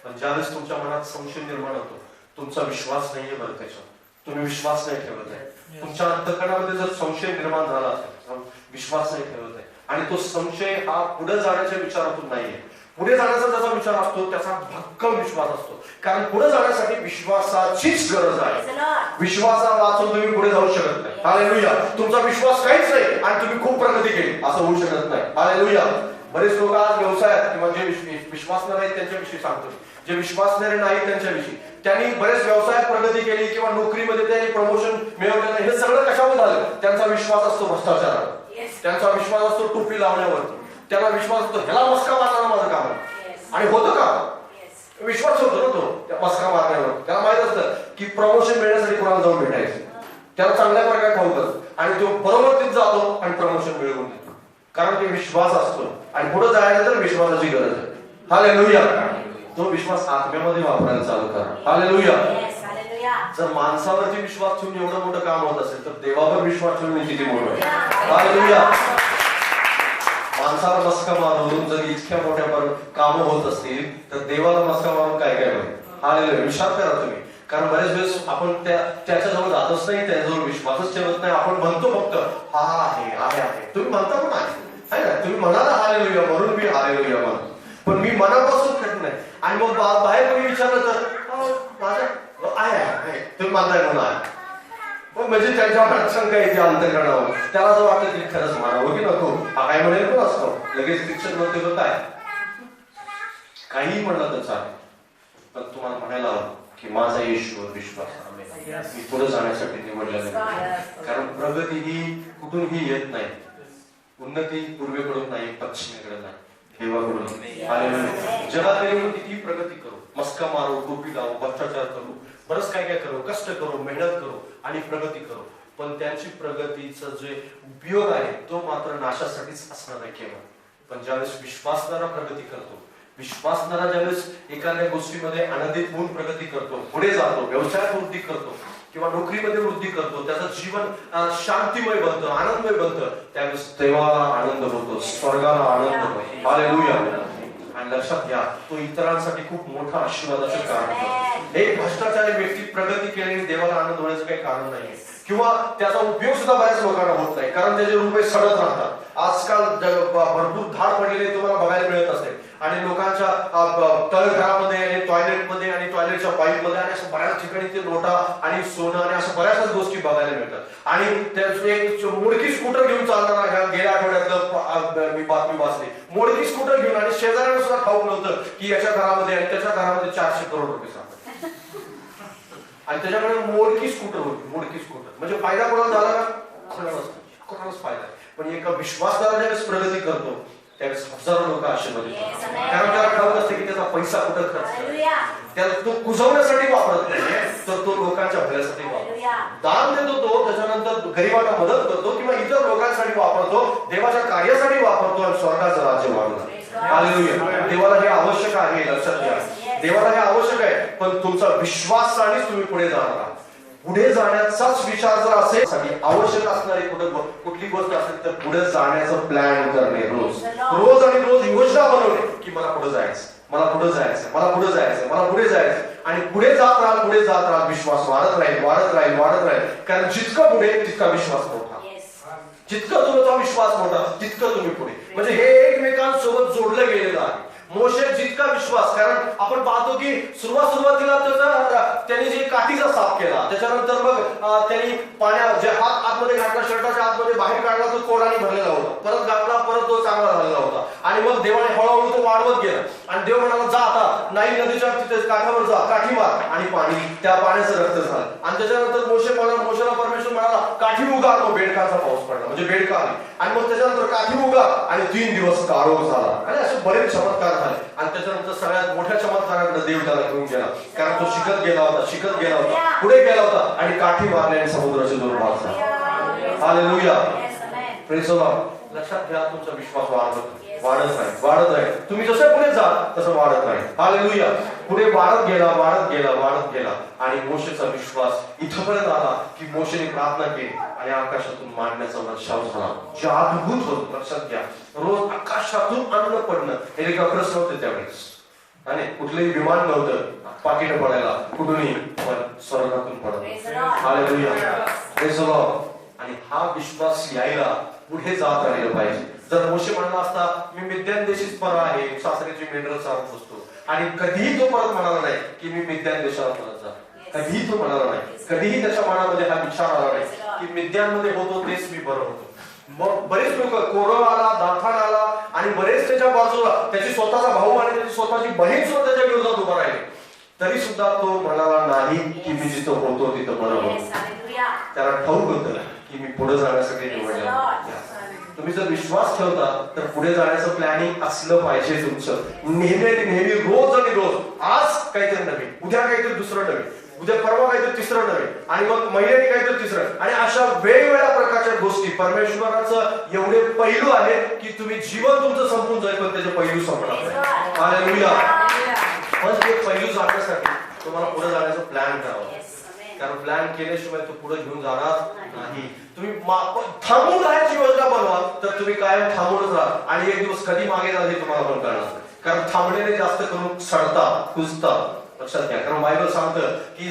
पण ज्यावेळेस तुमच्या मनात संशय निर्माण होतो, तुमचा विश्वास नाहीये बरं त्याच्यावर, तुम्ही विश्वास नाही ठेवत आहे, तुमच्या अंतःकरणामध्ये जर संशय निर्माण झाला असेल, विश्वास नाही ठेवत आहे, आणि तो संशय हा पुढे जाण्याच्या विचारातून नाहीये. पुढे जाण्याचा ज्याचा विचार असतो त्याचा भक्कम विश्वास असतो, कारण पुढे जाण्यासाठी विश्वासाचीच गरज आहे. विश्वासाला वाचून तुम्ही पुढे जाऊ शकत नाही. हालेलुया. तुमचा विश्वास काहीच नाही आणि तुम्ही खूप प्रगती केली असं होऊ शकत नाही. हालेलुया. बरेच लोक आज व्यवसायात किंवा जे विश्वासणारे आहेत त्यांच्याविषयी सांगतो, जे विश्वासणारे नाही त्यांच्याविषयी, त्यांनी बरेच व्यवसायात प्रगती केली किंवा नोकरीमध्ये त्यांनी प्रमोशन मिळवलं नाही, हे सगळं कशावर झालं? त्यांचा विश्वास असतो भ्रष्टाचारावर, त्यांचा विश्वास असतो टोपी लावण्यावरती, त्यांना विश्वास असतो ह्याला मस्का मारणं माझं काम आहे. आणि होतं का? विश्वास होतो ना तो त्या मस्का मारण्यावर. त्याला माहित असतं की प्रमोशन मिळण्यासाठी कोणाला जाऊन भेटायचं, त्याला चांगल्या प्रकारे ठाऊक असतं आणि तो बरोबर तिथे जातो आणि प्रमोशन मिळवून देतो, कारण ते विश्वास असतो. आणि पुढे जायला तर विश्वासाची गरज आहे. हालेलुया. तो विश्वास आत्म्यामध्ये वापरायला चालू करा. हालेलुया. जर माणसावरती विश्वास ठेवून एवढं मोठं काम होत असेल तर देवावर विश्वास ठेवून किती मोठं आहे. हालेलुया. माणसाला मस्का मारून जर इतक्या मोठ्या कामं होत असतील तर देवाला मस्का मारून काय काय होईल. हालेलुया. विचार करा तुम्ही, कारण बरेच वेळेस आपण त्याच्याजवळ जातच नाही, त्याच्याजवळ विश्वासच ठेवत नाही. आपण म्हणतो फक्त हा आहे. तुम्ही म्हणता पण आहे ना, तुम्ही म्हणाला हालेलुया म्हणून मी हालेलुया म्हणतो, पण मी मनापासून करत नाही. आणि मग बाहेर कोणी विचारलं तर माझ्या आहे तुम्ही मानताय म्हणून आहे, पण म्हणजे त्यांच्या शंका येते अंतःकरणावर, त्याला असं वाटतं की खरंच म्हणावं की नको. हा काय म्हणेल पण असतो, लगेच शिक्षक म्हणते काय काही म्हणलं तर चालेल, पण तुम्हाला म्हणायला हवं की माझा येशूवर विश्वास आहे, मी पुढे जाण्यासाठी निवडलेलं नाही. कारण प्रगती ही कुठूनही येत नाही, उन्नती पूर्वेकडून नाही, पश्चिमेकडे नाही, देवाकडून. जगात किती प्रगती करू, मस्का मारू, टोपी लावू, भ्रष्टाचार करू, बरंच काय काय करू, कष्ट करू, मेहनत करू आणि प्रगती करू, पण त्यांची प्रगतीचा जे उपयोग आहे तो मात्र नाशासाठीच असणार आहे केवळ. पण ज्यावेळेस विश्वासणारा प्रगती करतो, विश्वासणारा ज्यावेळेस एखाद्या गोष्टीमध्ये आनंदित होऊन प्रगती करतो, पुढे जातो, व्यवसायात वृद्धी करतो किंवा नोकरीमध्ये वृद्धी करतो, त्याचं जीवन शांतिमय बनतं, आनंदमय बनतं, त्यावेळेस देवाला आनंद होतो, स्वर्गाला आनंद होतो. हालेलुया. आणि लक्षात घ्या, तो इतरांसाठी खूप मोठा आशीर्वादाचं कारण आहे. एक भ्रष्टाचारी व्यक्ती प्रगती केल्याने देवाला आनंद होण्याचं काही कारण नाही, किंवा त्याचा उपयोग सुद्धा बऱ्याच लोकांना होत नाही, कारण त्याचे रुपये सडत राहतात. आजकाल भरपूर धाड पडलेले तुम्हाला बघायला मिळत असेल, आणि लोकांच्या तळघरामध्ये आणि टॉयलेटमध्ये आणि टॉयलेटच्या पाईपमध्ये आणि असं बऱ्याच ठिकाणी ते नोटा आणि सोनं आणि असं बऱ्याच गोष्टी बघायला मिळतात. आणि एक मोडकी स्कूटर घेऊन चालणारा, गेल्या आठवड्यातलं मी बातमी वाचली, मोडकी स्कूटर घेऊन, आणि शेजाऱ्यांना सुद्धा ठाऊक नव्हतं की याच्या घरामध्ये आणि त्याच्या घरामध्ये 400 करोड रुपये सापडले, आणि त्याच्याकडे मोडकी स्कूटर होती. मोडकी स्कूटर म्हणजे फायदा कोणाला झाला का? कोणालाच फायदा. पण एका विश्वासदाराने ज्यावेळेस प्रगती करतो त्यावेळेस हजारो लोक आशीर्वादित होतात, कारण त्याला ठाऊक असते की त्याचा पैसा कुठं खर्च करायचा, त्याला तो कुजवण्यासाठी वापरत नाही, तर तो लोकांच्या भल्यासाठी वापरतो. दान देतो तो, त्याच्यानंतर गरिबांना मदत करतो किंवा इतर लोकांसाठी वापरतो, देवाच्या कार्यासाठी वापरतो आणि स्वर्गाचं राज्य वाढवतो. हालेलुया. देवाला हे आवश्यक आहे, लक्षात घ्या, देवाला हे आवश्यक आहे, पण तुमचा विश्वासानेच तुम्ही पुढे जाणार आहात. पुढे जाण्याचाच विचार जर असेल, आवश्यक असणारी कुठली गोष्ट असेल तर पुढे जाण्याचं प्लॅन करणे, रोज आणि रोज योजना बनवणे की मला पुढे जायचं, मला पुढे जायचं, मला पुढे जायचं, मला पुढे जायचं, आणि पुढे जात राहा, विश्वास वाढत राहील. कारण जितकं पुढे तितका विश्वास मोठा, जितकं तुमचा विश्वास मोठा तितकं तुम्ही पुढे. म्हणजे हे एकमेकांसोबत जोडलं गेलेलं आहे. मोशे जितका विश्वास, कारण आपण पाहतो की सुरुवातीला त्यांनी जे काठीचा साफ केला, त्याच्यानंतर मग त्यांनी जे हात आतमध्ये घातला, शर्टाच्या आतमध्ये बाहेर काढला, तो कोडाने भरलेला होता, परत घातला, परत तो चांगला झालेला होता, आणि मग देवाने हळूहळू तो वाढवत गेला. आणि देव म्हणाला जा आता नाईल नदीच्या काठावर जा, काठी मार, आणि पाणी, त्या पाण्याचं रक्त झालं. आणि त्याच्यानंतर मोशेला परमेश्वर म्हणाला काठी उगा, तो बेडकाचा पाऊस पडला, म्हणजे बेडका आली. आणि मग त्याच्यानंतर काठी उगा आणि 3 दिवस काळोख झाला, आणि असे बरेच चमत्कार झाले. आणि त्याच्यानंतर सगळ्यात मोठ्या चमत्काराकडे देव त्याला घेऊन गेला, कारण तो शिकत गेला होता, पुढे गेला होता, आणि काठी मारल्याने समुद्राचे 2 भाग झाले. हालेलुया. Praise the Lord. लक्षात घ्या, तुमचा विश्वास वाढत आहे. तुम्ही जसे पुढे जा तसं वाढत आहे. हालेलुया. पुढे वाढत गेला, आणि मोशेचा विश्वास इथपर्यंत आला की मोशेने प्रार्थना केली, आणि आकाशातून मांडण्याचा वर्षाव झाला, जे अद्भुत होत. लक्षात घ्या, रोज आकाशातून अन्न पडणं. हेलिकॉप्टर्स नव्हते त्यावेळेस आणि कुठलंही विमान नव्हतं पाकिट पडायला, कुठूनही, पण स्वर्गातून पडत. Hallelujah, praise the Lord. आणि हा विश्वास यायला पुढे जात राहिलं पाहिजे. जर मोशे म्हणला असता मी मिद्यान देशीच पर आहे, सासऱ्याची मेंढरं चालत असतो, आणि कधीही तो परत म्हणाला नाही की मी मिद्यान देशाला परत जा. कधीही तो म्हणाला नाही, कधीही त्याच्या मनामध्ये हा विचार आला नाही की मिद्यानमध्ये होतो तेच मी बरं होतो. मग बरेच लोक, कोरह आला, दाथान आला, आणि बरेच त्याच्या बाजूला त्याची स्वतःचा भाऊ आणि त्याची स्वतःची बहीण सुद्धा त्याच्या विरोधात उभा राहिले, तरी सुद्धा तो म्हणाला नाही की मी जिथं होतो तिथं बरं होतो. त्याला ठाऊक होतं की मी पुढे जाण्यासाठी निवडलं. तुम्ही जर विश्वास ठेवता तर पुढे जाण्याचं प्लॅनिंग असलं पाहिजे तुमचं. नेहमी रोज आणि रोज, आज काहीतरी नवीन, उद्या काहीतरी दुसरं नवीन, उद्या परवा काहीतरी तिसरं नवीन, आणि मग महिन्याने काहीतरी तिसरं, आणि अशा वेगवेगळ्या प्रकारच्या गोष्टी. परमेश्वराचं एवढे पैलू आहेत की तुम्ही जीवन तुमचं संपून जाईल पण त्याचे पैलू संपणार नाही. हालेलुया. पण ते पैलू जाण्यासाठी तुम्हाला पुढे जाण्याचा प्लॅन करावा, कारण प्लॅन केल्याशिवाय तो पुढे घेऊन जाणार नाही. तुम्ही थांबून राहायची योजना बनवा तर तुम्ही कायम थांबूनच राहा, आणि एक दिवस कधी मागे जाल हे तुम्हाला पण कळणार. कारण थांबलेले जास्त करून सडतात, कुजतात. लक्षात घ्या, कारण बायबल सांगतं की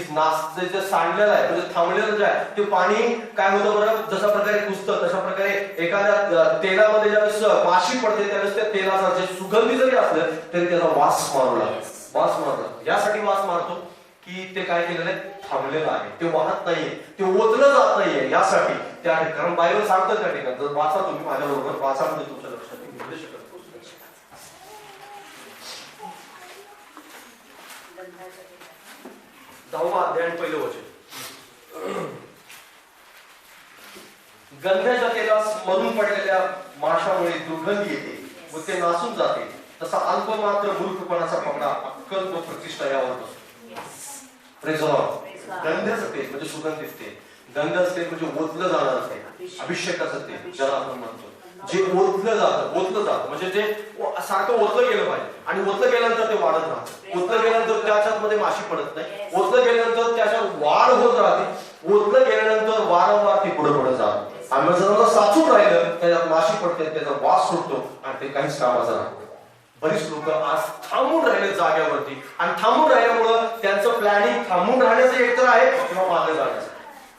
जे सांडलेलं आहे, म्हणजे थांबलेलं जे आहे ते पाणी काय होतं बरं, जशा प्रकारे कुजतं तशा प्रकारे एखाद्या तेलामध्ये ज्यावेळेस माशी पडते त्यावेळेस त्या तेलाचा जे सुगंधी जरी असलं तरी त्याचा वास मारू लागतो. वास मारतो, यासाठी वास मारतो की ते काय केलेलं आहे, थांबलेलं आहे, ते वाहत नाहीये, ते ओतलं जात नाहीये, यासाठी त्या ठिकाणी. कारण बायबल सांगतं त्या ठिकाणी, जर वाचा तुम्ही माझ्याबरोबर, वाचामध्ये तुमच्या लक्षात येईल. 10वा अध्याय पहिलं वचन. गंध्याच्या तेलास मरून पडलेल्या माशामुळे दुर्गंधी येते व ते नासून जाते, तसा अल्पमात्र मूर्खपणाचा पकडा अक्कल व प्रतिष्ठा यावर बसतो. Praise the Lord. गंध्याचं तेल म्हणजे सुगंधित तेल, गंधाचं तेल म्हणजे ओतलं जाणारं तेल, अभिषेकाचं तेल ज्याला आपण म्हणतो, जे ओतलं जातं म्हणजे जे सारखं ओतलं गेलं पाहिजे, आणि ओतलं गेल्यानंतर ते वाढत राहतं. ओतलं गेल्यानंतर त्याच्यात मध्ये माशी पडत नाही, ओतलं गेल्यानंतर त्याच्यात वाढ होत राहते, ओतलं गेल्यानंतर वारंवार ती पुढे जाते. आणि जर साचून राहिलं त्याच्यात माशी पडते, त्याचा वास सुटतो आणि ते काहीच कामाचं राहतं. बरीच लोक आज थांबून राहिले जाग्यावरती, आणि थांबून राहिल्यामुळं त्यांचं प्लॅनिंग थांबून राहण्याचं एकतर आहे किंवा मागे जाण्याचं.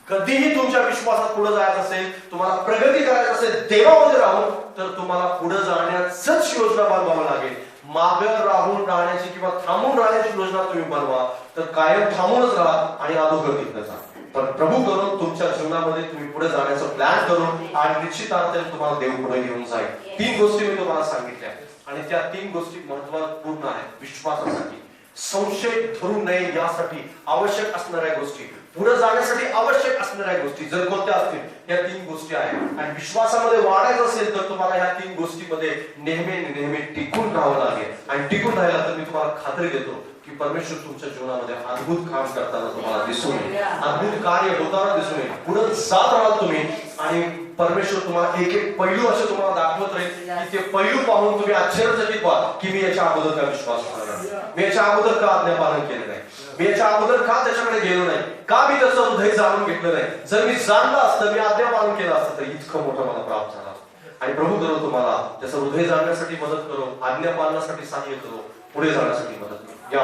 कधीही तुमच्या विश्वासात पुढे जायचं असेल, तुम्हाला प्रगती करायचं असेल देवामध्ये राहून, तर तुम्हाला पुढे जाण्याचंच योजना बनवावं लागेल. मागे राहून राहण्याची किंवा थांबून राहण्याची योजना तुम्ही बनवा तर कायम थांबूनच राहा आणि अधोगतीत जा. पण प्रभू करून तुमच्या जीवनामध्ये तुम्ही पुढे जाण्याचं प्लॅन करून, आणि निश्चितार्थाने तुम्हाला देव पुढे घेऊन जाईल. 3 गोष्टी मी तुम्हाला सांगितल्या, आणि त्या 3 गोष्टी महत्त्वपूर्ण आहेत विश्वासासाठी. संशय धरू नये यासाठी आवश्यक असणाऱ्या गोष्टी, पुढे जाण्यासाठी आवश्यक असणाऱ्या गोष्टी जर कोणत्या असतील, या 3 गोष्टी आहेत. आणि विश्वासामध्ये वाढायचं असेल तर तुम्हाला ह्या 3 गोष्टीमध्ये नेहमी टिकून राहावं लागेल. आणि टिकून राहिला तर मी तुम्हाला खात्री देतो की परमेश्वर तुमच्या जीवनामध्ये अद्भुत काम करताना तुम्हाला दिसून येईल, अद्भुत कार्य होताना दिसून येईल. पुढे जात राहाल तुम्ही, आणि परमेश्वर तुम्हाला एक पैलू असे तुम्हाला दाखवत राहील की ते पैलू पाहून तुम्ही आश्चर्यचकित व्हाल की मी याच्या अगोदर का विश्वास ठेवला, मी याच्या अगोदर का आज्ञापालन केलं नाही, मी याच्या अगोदर का त्याच्याकडे गेलो नाही, का मी त्याचं हृदय जाणून घेतलं नाही. जर मी जाणलं असतं, मी आज्ञापालन केलं असतं तर इतकं मोठं मला प्राप्त झालं. आणि प्रभू करो तुम्हाला त्याचं हृदय जाणण्यासाठी मदत करो, आज्ञापालनासाठी सहाय्य करो, पुढे जाण्यासाठी मदत करो. या